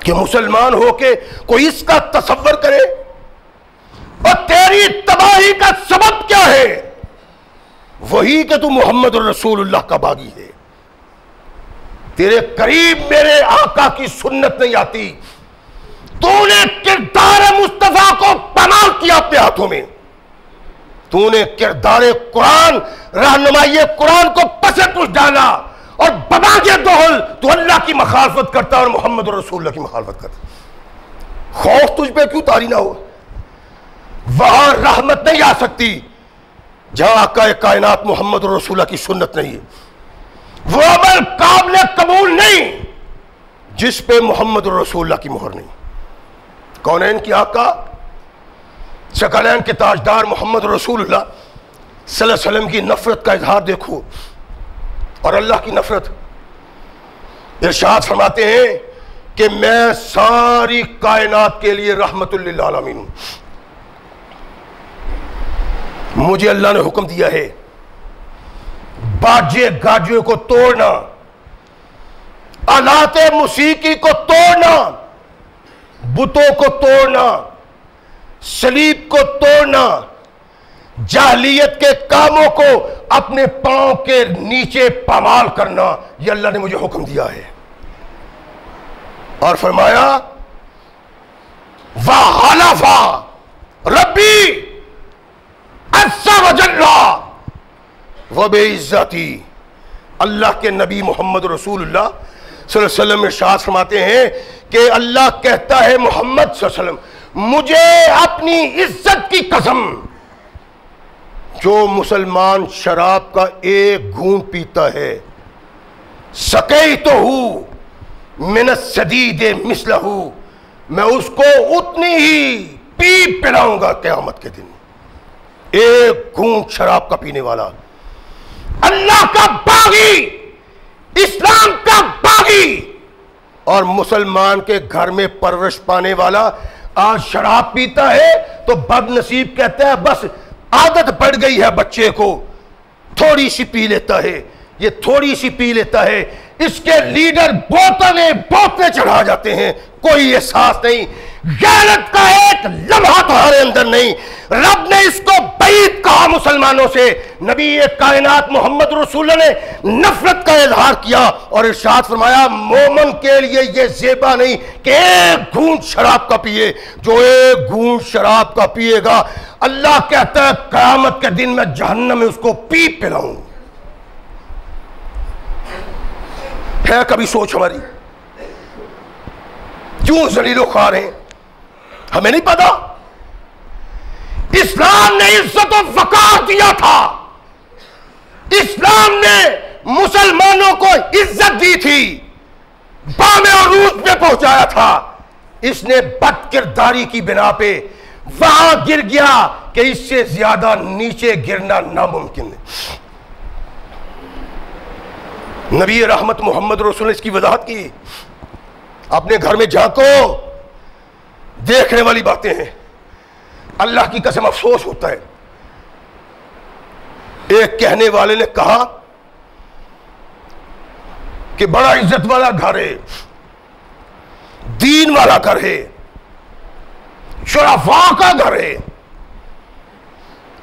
کہ مسلمان ہو کے کوئی اس کا تصور کرے اور تیری تباہی کا سبب کیا ہے؟ وہی کہ تو محمد الرسول اللہ کا باغی ہے، تیرے قریب میرے آقا کی سنت نہیں آتی، تو نے کردار مصطفیٰ کو پامال کیا اپنے ہاتھوں میں، تو نے کردار قرآن، رہنمائی قرآن کو پس پش ڈالا اور بباغ دہل تو اللہ کی مخالفت کرتا اور محمد رسول اللہ کی مخالفت کرتا. خوف تجھ پہ کیوں طاری نہ ہو؟ وہاں رحمت نہیں آ سکتی جہاں آقا کائنات محمد رسول اللہ کی سنت نہیں ہے. وہ عمل قابل قبول نہیں جس پہ محمد رسول اللہ کی مہر نہیں. کونین کی آقا، ثقلین کے تاجدار محمد رسول اللہ صلی اللہ علیہ وسلم کی نفرت کا اظہار دیکھو، اور اللہ کی نفرت. ارشاد فرماتے ہیں کہ میں ساری کائنات کے لیے رحمت للعالمین ہوں. مجھے اللہ نے حکم دیا ہے باجے گاجے کو توڑنا، آلات موسیقی کو توڑنا، بتوں کو توڑنا، صلیب کو توڑنا، جاہلیت کے کاموں کو اپنے پاؤں کے نیچے پامال کرنا، یہ اللہ نے مجھے حکم دیا ہے. اور فرمایا وَحَلَفَ رَبِّي عَزَّ وَجَلَّ وَبِعِزَّتِي. اللہ کے نبی محمد رسول اللہ صلی اللہ علیہ وسلم ارشاد فرماتے ہیں کہ اللہ کہتا ہے محمد صلی اللہ علیہ وسلم، مجھے اپنی عزت کی قسم، جو مسلمان شراب کا ایک گھونٹ پیتا ہے، سقیتہ من السدید مثلہ، میں اس کو اتنی ہی پی پلاؤں گا قیامت کے دن. ایک گھونٹ شراب کا پینے والا، اللہ کا باغی، اسلام کا باغی اور مسلمان کے گھر میں پرورش پانے والا آج شراب پیتا ہے تو بد نصیب کہتا ہے بس عادت پڑ گئی ہے بچے کو، تھوڑی سی پی لیتا ہے، یہ تھوڑی سی پی لیتا ہے. اس کے لیڈر بوتلیں چڑھا جاتے ہیں، کوئی احساس نہیں، غیرت کا ایک لمحہ تمہارے اندر نہیں. رب نے اس کو بعید کہا مسلمانوں سے. نبی کائنات محمد رسول اللہ نے نفرت کا اظہار کیا اور ارشاد فرمایا مومن کے لیے یہ زیبا نہیں کہ ایک گھونٹ شراب کا پیے. جو ایک گھونٹ شراب کا پیے گا اللہ کہتا ہے قیامت کے دن میں جہنم میں اس کو پی پلاؤں. ہے کبھی سوچ ہماری؟ کیوں ذلیل و خوار ہیں؟ ہمیں نہیں پتا. اسلام نے عزت و وقار دیا تھا، اسلام نے مسلمانوں کو عزت دی تھی، بام عروج پہ پہنچایا تھا. اس نے بد کرداری کی بنا پہ وہاں گر گیا کہ اس سے زیادہ نیچے گرنا ناممکن ہے. نبی رحمت محمد رسول نے اس کی وضاحت کی. اپنے گھر میں جھانکو، دیکھنے والی باتیں ہیں. اللہ کی قسم افسوس ہوتا ہے. ایک کہنے والے نے کہا کہ بڑا عزت والا گھر ہے، دین والا گھر ہے، شرفاء کا گھر ہے،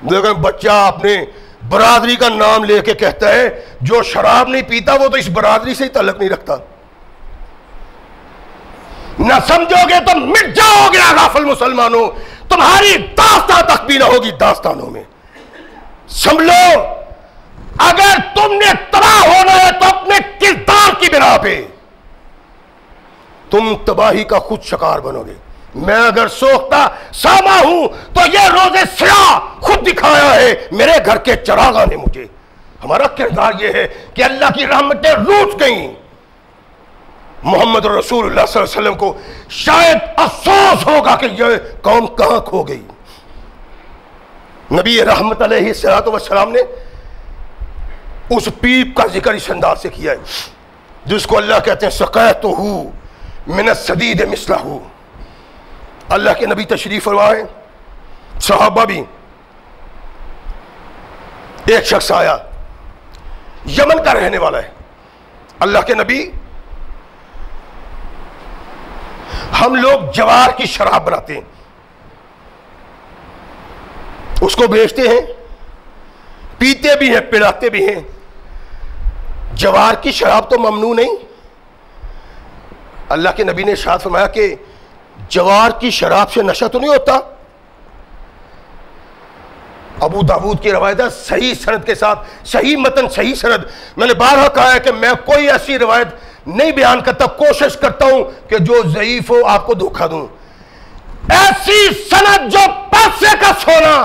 لیکن بچہ اپنے برادری کا نام لے کے کہتا ہے جو شراب نہیں پیتا وہ تو اس برادری سے ہی تعلق نہیں رکھتا. نہ سمجھو گے تو مٹ جاؤ گے غافل مسلمانوں، تمہاری داستان تک بھی نہ ہوگی داستانوں میں. سمجھ لو اگر تم نے تباہ ہونا ہے تو اپنے کردار کی بنا پہ تم تباہی کا خود شکار بنو گے. میں اگر سوختہ ساما ہوں تو یہ روزے سیاہ خود دکھایا ہے میرے گھر کے چراغاں نے مجھے. ہمارا کردار یہ ہے کہ اللہ کی رحمتیں روٹ گئیں. محمد رسول اللہ صلی اللہ علیہ وسلم کو شاید افسوس ہوگا کہ یہ قوم کہاں کھو گئی. نبی رحمت علیہ السلام نے اس پیپ کا ذکر اس انداز سے کیا ہے جس کو اللہ کہتے ہیں سقیتہ من السدید مثلہ. اللہ کے نبی تشریف فرمائے، صحابہ بھی. ایک شخص آیا یمن کا رہنے والا ہے. اللہ کے نبی ہم لوگ جوار کی شراب بناتے ہیں، اس کو بیچتے ہیں، پیتے بھی ہیں، پلاتے بھی ہیں. جوار کی شراب تو ممنوع نہیں. اللہ کے نبی نے ارشاد فرمایا کہ جوار کی شراب سے نشہ تو نہیں ہوتا. ابو داؤد کی روایت ہے صحیح سند کے ساتھ، صحیح متن صحیح سند. میں نے بارہا کہا ہے کہ میں کوئی ایسی روایت نہیں بیان کرتا، کوشش کرتا ہوں کہ جو ضعیف ہو آپ کو دھوکہ دوں. ایسی سند جو پیسے کا سونا،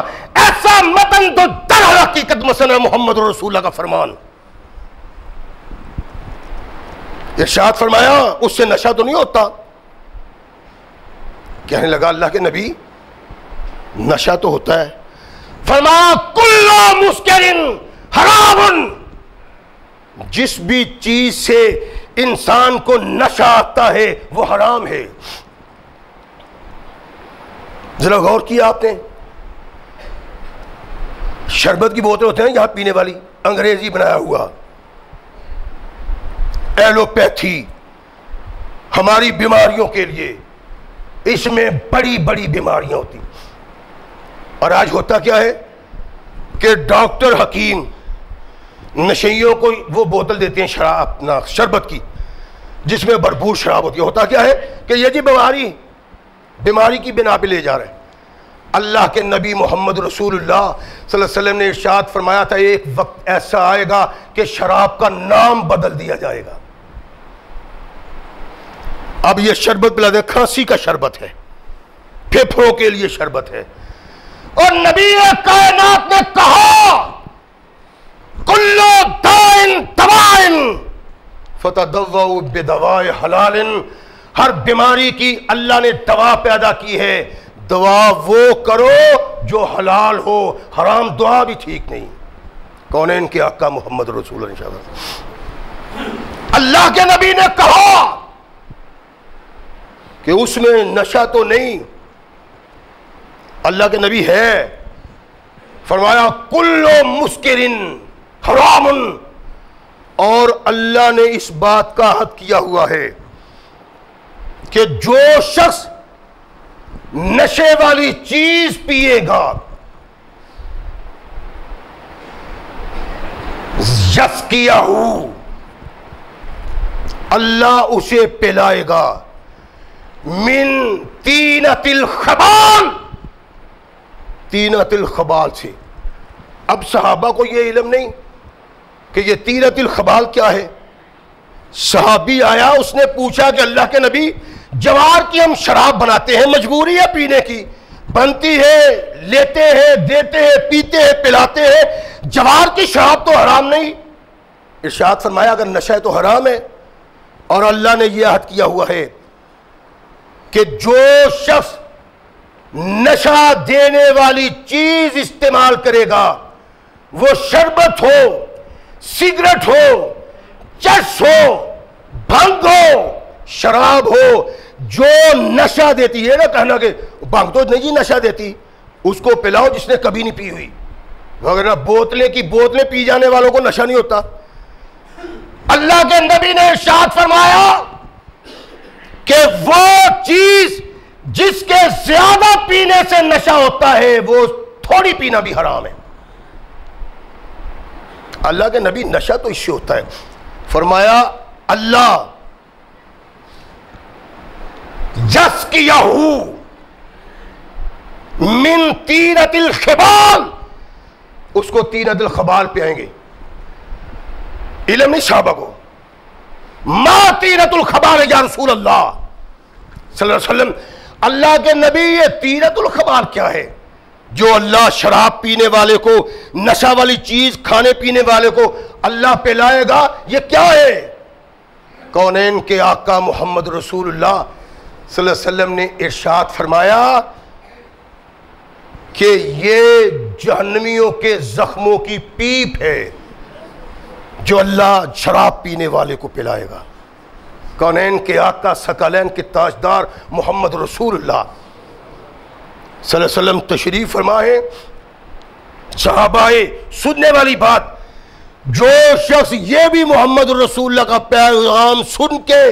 ایسا متن تو در حقیقت مثلا محمد رسول اللہ کا فرمان. ارشاد فرمایا اس سے نشہ تو نہیں ہوتا. کہنے لگا اللہ کے نبی نشہ تو ہوتا ہے. فرمایا کل مسکر حرام، جس بھی چیز سے انسان کو نشہ آتا ہے وہ حرام ہے. ذرا غور کیا آپ نے، شربت کی بوتل ہوتے ہیں یہاں پینے والی، انگریزی بنایا ہوا. ایلوپیتھی ہماری بیماریوں کے لیے، اس میں بڑی بڑی بیماریاں ہوتی. اور آج ہوتا کیا ہے کہ ڈاکٹر حکیم نشیوں کو وہ بوتل دیتے ہیں شراب، اپنا شربت کی، جس میں بھرپور شراب ہوتی ہے. ہوتا کیا ہے کہ یہ جی بیماری کی بنا پہ لے جا رہے ہیں. اللہ کے نبی محمد رسول اللہ صلی اللہ علیہ وسلم نے ارشاد فرمایا تھا ایک وقت ایسا آئے گا کہ شراب کا نام بدل دیا جائے گا. اب یہ شربت بلا دے کھانسی کا شربت ہے، پھیپھڑوں کے لیے شربت ہے. اور نبی کائنات نے کہا کلو دائن دوائن فتدوؤ بدوائے حلال. ہر بیماری کی اللہ نے دوا پیدا کی ہے، دعا وہ کرو جو حلال ہو، حرام دعا بھی ٹھیک نہیں. کونین کے آقا محمد رسول اللہ انشاءاللہ. اللہ کے نبی نے کہا کہ اس میں نشہ تو نہیں. اللہ کے نبی ہے، فرمایا کلو مسکرن حرام. اور اللہ نے اس بات کا حد کیا ہوا ہے کہ جو شخص نشے والی چیز پیے گا یسقیہو، اللہ اسے پلائے گا من طینۃ الخبال، طینۃ الخبال سے. اب صحابہ کو یہ علم نہیں کہ یہ طینۃ الخبال کیا ہے. صحابی آیا، اس نے پوچھا کہ اللہ کے نبی جوار کی ہم شراب بناتے ہیں، مجبوری ہے پینے کی، بنتی ہے، لیتے ہیں، دیتے ہیں، پیتے ہیں، پلاتے ہیں، جوار کی شراب تو حرام نہیں. ارشاد فرمایا اگر نشہ تو حرام ہے. اور اللہ نے یہ عہد کیا ہوا ہے کہ جو شخص نشہ دینے والی چیز استعمال کرے گا، وہ شربت ہو، سگریٹ ہو، چرس ہو، بھنگ ہو، شراب ہو، جو نشہ دیتی ہے، نہ کہنا کہ بھنگ تو نہیں جی نشہ دیتی، اس کو پلاؤ جس نے کبھی نہیں پی ہوئی، وغیرہ بوتلیں کی بوتلیں پی جانے والوں کو نشہ نہیں ہوتا. اللہ کے نبی نے ارشاد فرمایا کہ وہ چیز جس کے زیادہ پینے سے نشہ ہوتا ہے وہ تھوڑی پینا بھی حرام ہے. اللہ کے نبی نشہ تو اس سے ہوتا ہے. فرمایا اللہ یسقیہو من طینۃ الخبال، اس کو طینۃ الخبال پہ آئیں گے. علم نہیں صحابہ کو. ما طینۃ الخبال یا رسول اللہ صلی اللہ علیہ وسلم، اللہ کے نبی یہ طینۃ الخبال کیا ہے؟ جو اللہ شراب پینے والے کو، نشہ والی چیز کھانے پینے والے کو اللہ پلائے گا، یہ کیا ہے؟ کونین کے آقا محمد رسول اللہ صلی اللہ علیہ وسلم نے ارشاد فرمایا کہ یہ جہنمیوں کے زخموں کی پیپ ہے جو اللہ شراب پینے والے کو پلائے گا. کونین کے آقا ثقلین کے تاجدار محمد رسول اللہ صلی اللہ علیہ وسلم تشریف فرمائے. صحابہ سننے والی بات، جو شخص یہ بھی محمد رسول اللہ کا پیغام سن کے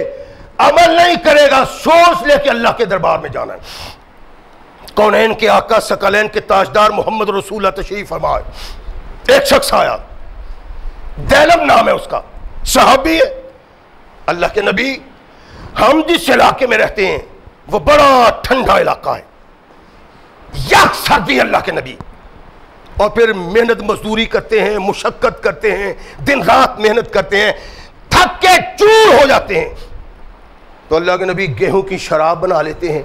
عمل نہیں کرے گا، سوچ لے کہ اللہ کے دربار میں جانا ہے. کونین کے آقا ثقلین کے تاجدار محمد رسول اللہ تشریف فرمائے. ایک شخص آیا، دیلم نام ہے اس کا، صحابی ہے. اللہ کے نبی، ہم جس علاقے میں رہتے ہیں وہ بڑا ٹھنڈا علاقہ ہے، یک سردی اللہ کے نبی، اور پھر محنت مزدوری کرتے ہیں، مشقت کرتے ہیں، دن رات محنت کرتے ہیں، تھک کے چور ہو جاتے ہیں. تو اللہ کے نبی گیہوں کی شراب بنا لیتے ہیں.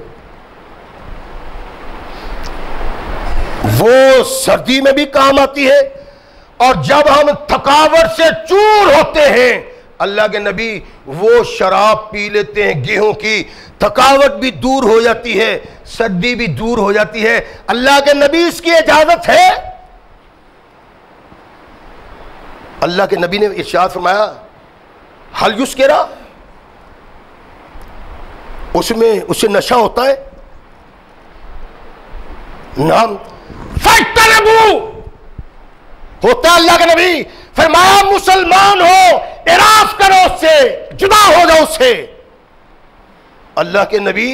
وہ سردی میں بھی کام آتی ہے، اور جب ہم تھکاوٹ سے چور ہوتے ہیں اللہ کے نبی وہ شراب پی لیتے ہیں گیہوں کی، تھکاوٹ بھی دور ہو جاتی ہے، سردی بھی دور ہو جاتی ہے. اللہ کے نبی اس کی اجازت ہے. اللہ کے نبی نے ارشاد فرمایا حل یسکرا، اس سے نشہ ہوتا ہے؟ نعم. فاجتنبوا، ہوتا ہے. اللہ کے نبی فرمایا مسلمان ہو، اعراض کرو اس سے، جدا ہو جاؤ اس سے. اللہ کے نبی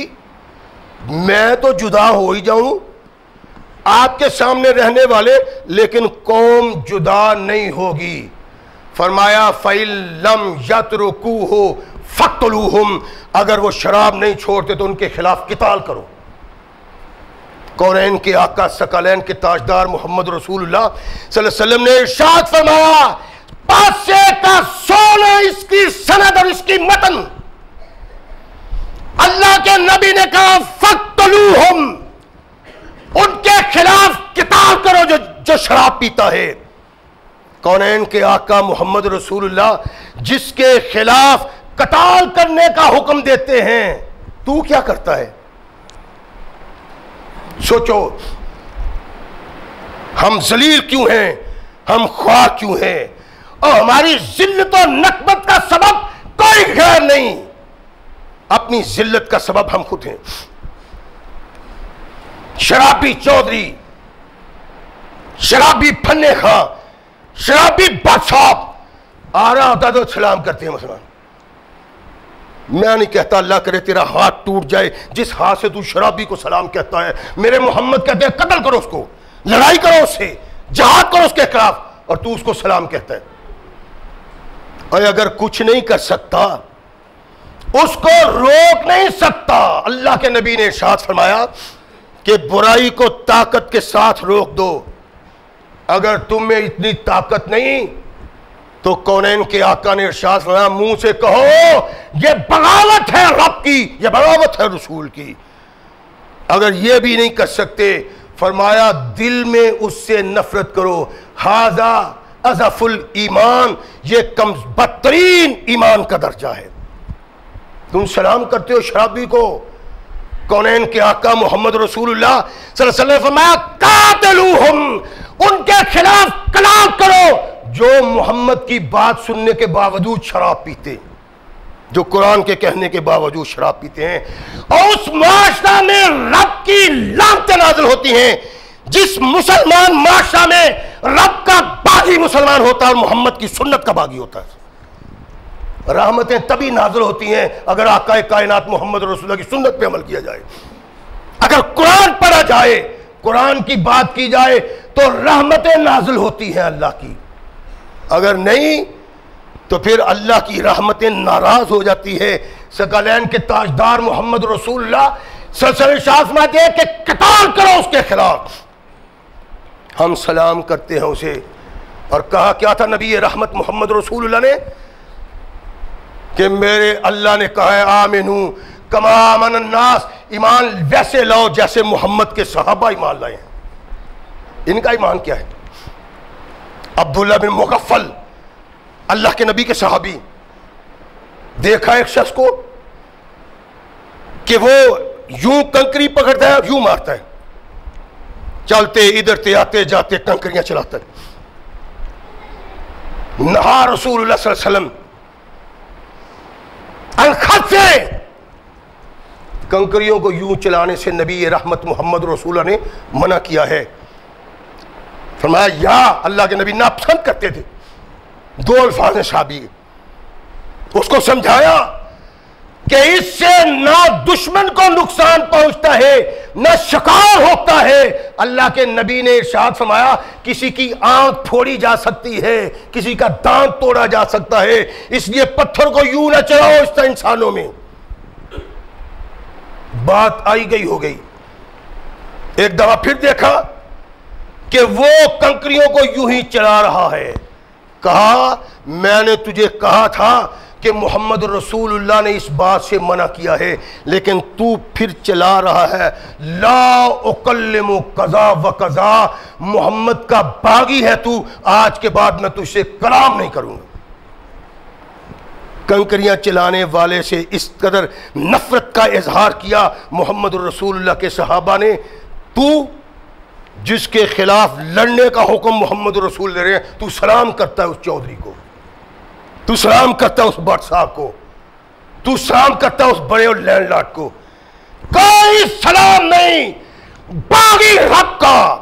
میں تو جدا ہو ہی جاؤں آپ کے سامنے رہنے والے، لیکن قوم جدا نہیں ہوگی. فرمایا فَإِن لَمْ يَتْرُكُوهُ فَاقْتُلُوهُمْ، اگر وہ شراب نہیں چھوڑتے تو ان کے خلاف قتال کرو. کونین کے آقا ثقلین کے تاجدار محمد رسول اللہ صلی اللہ علیہ وسلم نے ارشاد فرمایا، پاسے کا سونا اس کی سند اور اس کی متن. اللہ کے نبی نے کہا فَاقْتُلُوهُمْ، ان کے خلاف قتال کرو جو شراب پیتا ہے. کونین کے آقا محمد رسول اللہ جس کے خلاف قتال کرنے کا حکم دیتے ہیں، تو کیا کرتا ہے؟ سوچو، ہم ذلیل کیوں ہیں، ہم خواہ کیوں ہیں، اور ہماری ذلت و نکبت کا سبب کوئی غیر نہیں، اپنی ذلت کا سبب ہم خود ہیں. شرابی چودھری، شرابی پھنے خاں، شرابی بادشاہ آ رہا ہوتا تو سلام کرتے ہیں مسلمان. میں نہیں کہتا اللہ کرے تیرا ہاتھ ٹوٹ جائے جس ہاتھ سے تو شرابی کو سلام کہتا ہے. میرے محمد کہتے ہیں قتل کرو اس کو، لڑائی کرو اس سے، جہاد کرو اس کے خلاف، اور تو اس کو سلام کہتا ہے. اور اگر کچھ نہیں کر سکتا، اس کو روک نہیں سکتا، اللہ کے نبی نے ارشاد فرمایا کہ برائی کو طاقت کے ساتھ روک دو. اگر تم میں اتنی طاقت نہیں تو کونین کے آقا نے ارشاد فرمایا منہ سے کہو یہ بغاوت ہے رب کی، یہ بغاوت ہے رسول کی. اگر یہ بھی نہیں کر سکتے، فرمایا دل میں اس سے نفرت کرو. ھذا اضعف الایمان، یہ بدترین ایمان کا درجہ ہے. تم سلام کرتے ہو شرابی کو، کونین کے آقا محمد رسول اللہ صلی اللہ علیہ وسلم فرمایا قاتلوہم، ان کے خلاف قتال کرو جو محمد کی بات سننے کے باوجود شراب پیتے، جو قرآن کے کہنے کے باوجود شراب پیتے ہیں. اور اس معاشرہ میں رب کی لعنتیں نازل ہوتی ہیں جس مسلمان معاشرہ میں رب کا باغی مسلمان ہوتا ہے اور محمد کی سنت کا باغی ہوتا ہے. رحمتیں تبھی نازل ہوتی ہیں اگر آقا کائنات محمد رسول اللہ کی سنت پہ عمل کیا جائے. اگر قرآن پڑھا جائے، قرآن کی بات کی جائے تو رحمتیں نازل ہوتی ہیں اللہ کی. اگر نہیں تو پھر اللہ کی رحمتیں ناراض ہو جاتی ہے. ثقلین کے تاجدار محمد رسول اللہ صلی اللہ علیہ وسلم فرماتے ہیں کہ قتال کرو اس کے خلاف. ہم سلام کرتے ہیں اسے. اور کہا کیا تھا نبی رحمت محمد رسول اللہ نے کہ میرے اللہ نے کہا ہے آمنو کما آمن الناس, ایمان ویسے لاؤ جیسے محمد کے صحابہ ایمان لائے ہیں. ان کا ایمان کیا ہے؟ عبداللہ بن مغفل اللہ کے نبی کے صحابی, دیکھا ایک شخص کو کہ وہ یوں کنکری پکڑتا ہے یوں مارتا ہے, چلتے ادھر تے آتے جاتے کنکریاں چلاتا ہے. نہا رسول اللہ صلی اللہ علیہ وسلم الخط سے, کنکریوں کو یوں چلانے سے نبی رحمت محمد رسول اللہ نے منع کیا ہے. فرمایا یا اللہ کے نبی ناپسند کرتے تھے. دو الفاظ ہیں صحابی, اس کو سمجھایا کہ اس سے نہ دشمن کو نقصان پہنچتا ہے نہ شکار ہوتا ہے. اللہ کے نبی نے ارشاد فرمایا کسی کی آنکھ پھوڑی جا سکتی ہے, کسی کا دانت توڑا جا سکتا ہے, اس لیے پتھر کو یوں نہ چلاؤ اس طرح انسانوں میں. بات آئی گئی ہو گئی. ایک دفعہ پھر دیکھا کہ وہ کنکریوں کو یوں ہی چلا رہا ہے. کہا میں نے تجھے کہا تھا کہ محمد رسول اللہ نے اس بات سے منع کیا ہے, لیکن تو پھر چلا رہا ہے. لا اکلم قضا و قضا, محمد کا باغی ہے تو, آج کے بعد میں تجھ سے کلام نہیں کروں گا. کنکریاں چلانے والے سے اس قدر نفرت کا اظہار کیا محمد رسول اللہ کے صحابہ نے. تو جس کے خلاف لڑنے کا حکم محمد رسول دے رہے ہیں, تو سلام کرتا ہے اس چودھری کو, تو سلام کرتا ہے اس بٹ صاحب کو, تو سلام کرتا ہے اس بڑے اور لینڈ لارڈ کو. کوئی سلام نہیں. باغی حق کا,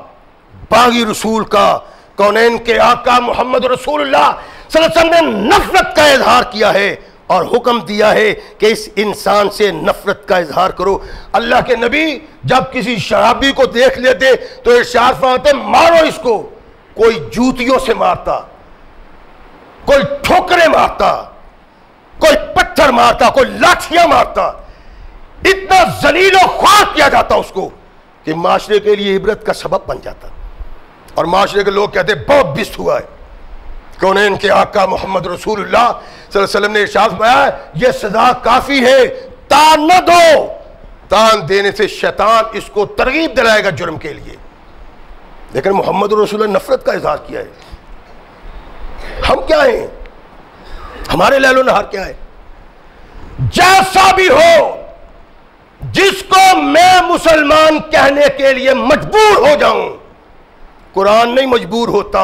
باغی رسول کا, کونین کے آقا محمد رسول اللہ صلی اللہ علیہ وسلم نے نفرت کا اظہار کیا ہے اور حکم دیا ہے کہ اس انسان سے نفرت کا اظہار کرو. اللہ کے نبی جب کسی شرابی کو دیکھ لیتے تو ارشاد فرماتے مارو اس کو. کوئی جوتیوں سے مارتا, کوئی ٹھوکریں مارتا, کوئی پتھر مارتا, کوئی لاٹھیاں مارتا. اتنا ذلیل و خوار کیا جاتا اس کو کہ معاشرے کے لیے عبرت کا سبب بن جاتا, اور معاشرے کے لوگ کہتے بہت بست ہوا ہے. کونین کے آقا محمد رسول اللہ صلی اللہ علیہ وسلم نے ارشاد فرمایا یہ سزا کافی ہے, تان نہ دو. تان دینے سے شیطان اس کو ترغیب دلائے گا جرم کے لیے. لیکن محمد رسول اللہ نے نفرت کا اظہار کیا ہے. ہم کیا ہیں؟ ہمارے لہل و نہار کیا ہے؟ جیسا بھی ہو, جس کو میں مسلمان کہنے کے لیے مجبور ہو جاؤں, قرآن نہیں مجبور ہوتا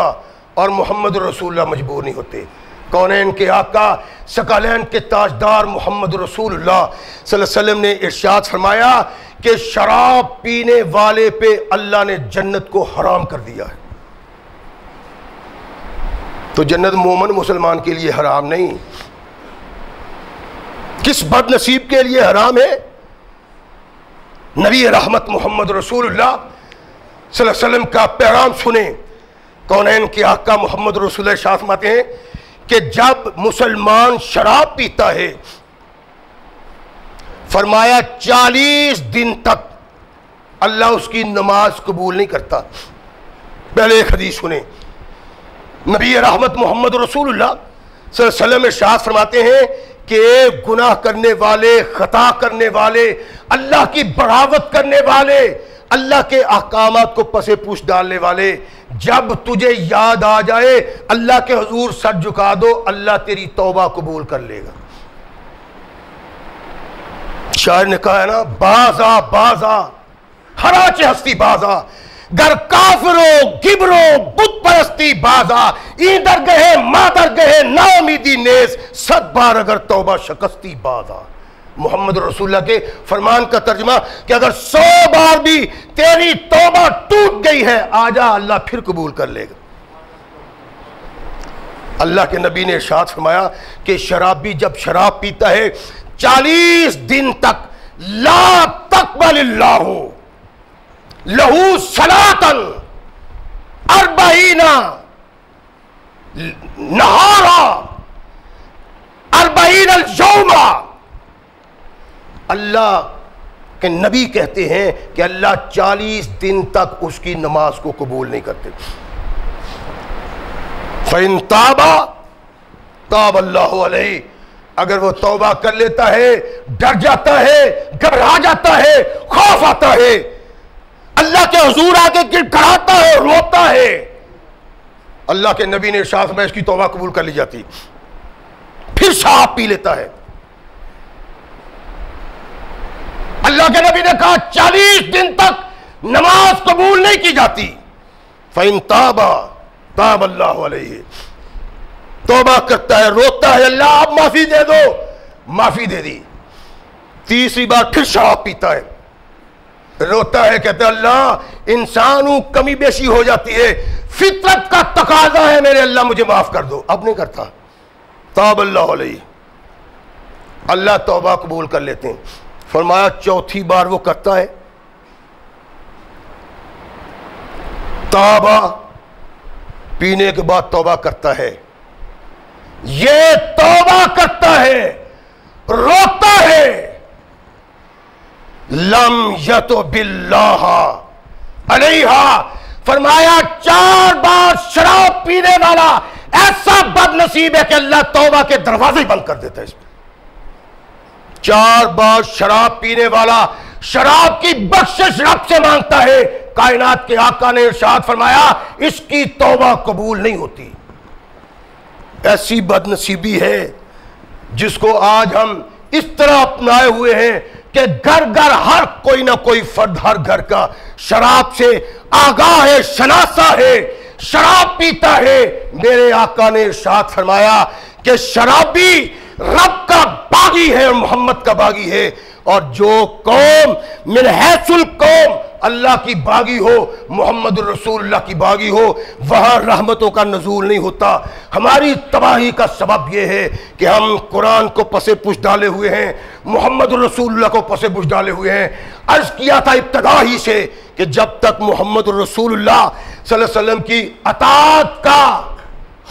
اور محمد رسول اللہ مجبور نہیں ہوتے. کونین کے آقا ثقلین کے تاجدار محمد رسول اللہ صلی اللہ علیہ وسلم نے ارشاد فرمایا کہ شراب پینے والے پہ اللہ نے جنت کو حرام کر دیا ہے. تو جنت مومن مسلمان کے لیے حرام نہیں, کس بد نصیب کے لیے حرام ہے؟ نبی رحمت محمد رسول اللہ صلی اللہ علیہ وسلم کا پیغام سنیں. کونین کے آقا محمد رسول اللہ ارشاد فرماتے ہیں کہ جب مسلمان شراب پیتا ہے, فرمایا 40 دن تک اللہ اس کی نماز قبول نہیں کرتا. پہلے ایک حدیث سنیں. نبی رحمت محمد رسول اللہ صلی اللہ علیہ وسلم ارشاد فرماتے ہیں کہ گناہ کرنے والے, خطا کرنے والے, اللہ کی بغاوت کرنے والے, اللہ کے احکامات کو پسے پوچھ ڈالنے والے, جب تجھے یاد آ جائے اللہ کے حضور سر جھکا دو, اللہ تیری توبہ قبول کر لے گا. شاعر نے کہا ہے نا, بازا بازا ہراچ ہستی بازا, گر کافرو گبرو بت پرستی بازا, این در گئے ماں در گئے نا امیدی نیز, 100 بار اگر توبہ شکستی بازا. محمد رسول اللہ کے فرمان کا ترجمہ کہ اگر 100 بار بھی تیری توبہ ٹوٹ گئی ہے, آجا اللہ پھر قبول کر لے گا. اللہ کے نبی نے ارشاد فرمایا کہ شرابی جب شراب پیتا ہے 40 دن تک لا تقبل اللہ لہو صلاۃ 40 نہارا 40 الجوما, اللہ کہ نبی کہتے ہیں کہ اللہ 40 دن تک اس کی نماز کو قبول نہیں کرتے. فَإِن تَابَ تَابَ اللَّهُ عَلَيْهِ، اگر وہ توبہ کر لیتا ہے، ڈر جاتا ہے، گھبرا جاتا ہے، خوف آتا ہے، اللہ کے حضور آگے گر گڑاتا ہے، روتا ہے، اللہ کے نبی نے ارشاد فرمایا اس کی توبہ قبول کر لی جاتی. پھر شراب پی لیتا ہے. اللہ کے نبی نے کہا 40 دن تک نماز قبول نہیں کی جاتی. فَإِن تَابَ تَابَ اللَّهُ عَلَيْهِ، توبہ کرتا ہے، روتا ہے، اللہ آپ معافی دے دو، معافی دے دی. تیسری بار پھر شراب پیتا ہے، روتا ہے، کہتا ہے اللہ انسانوں کمی بیشی ہو جاتی ہے، فطرت کا تقاضا ہے میرے اللہ مجھے معاف کر دو. اب نہیں کرتا. تاب اللہ علیہ، اللہ توبہ قبول کر لیتے ہیں. فرمایا چوتھی بار وہ کرتا ہے، توبہ پینے کے بعد توبہ کرتا ہے، یہ توبہ کرتا ہے، روتا ہے، لم یتب اللہ علیہا، فرمایا 4 بار شراب پینے والا ایسا بد نصیب ہے کہ اللہ توبہ کے دروازے بند کر دیتا ہے اس پہ. 4 بار شراب پینے والا شراب کی بخشش رب سے مانگتا ہے، کائنات کے آقا نے ارشاد فرمایا اس کی توبہ قبول نہیں ہوتی. ایسی بد نصیبی ہے جس کو آج ہم اس طرح اپنائے ہوئے ہیں کہ گھر گھر ہر کوئی نہ کوئی فرد ہر گھر کا شراب سے آگاہ ہے، شناسا ہے، شراب پیتا ہے. میرے آقا نے ارشاد فرمایا کہ شرابی رب کا باغی ہے اور محمد کا باغی ہے، اور جو قوم من حیث القوم اللہ کی باغی ہو، محمد الرسول اللہ کی باغی ہو، وہاں رحمتوں کا نزول نہیں ہوتا. ہماری تباہی کا سبب یہ ہے کہ ہم قرآن کو پس پش ڈالے ہوئے ہیں، محمد الرسول اللہ کو پس پش ڈالے ہوئے ہیں. عرض کیا تھا ابتدا ہی سے کہ جب تک محمد الرسول اللہ صلی اللہ علیہ وسلم کی اطاعت کا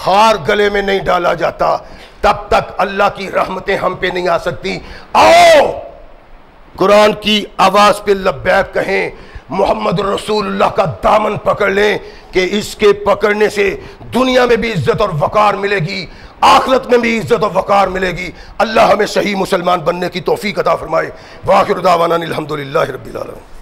ہار گلے میں نہیں ڈالا جاتا تب تک اللہ کی رحمتیں ہم پہ نہیں آ سکتی. آؤ قرآن کی آواز پہ لبیک کہیں، محمد رسول اللہ کا دامن پکڑ لیں کہ اس کے پکڑنے سے دنیا میں بھی عزت اور وقار ملے گی، آخرت میں بھی عزت اور وقار ملے گی. اللہ ہمیں صحیح مسلمان بننے کی توفیق عطا فرمائے. وآخر دعوانا الحمدللہ رب العالمین.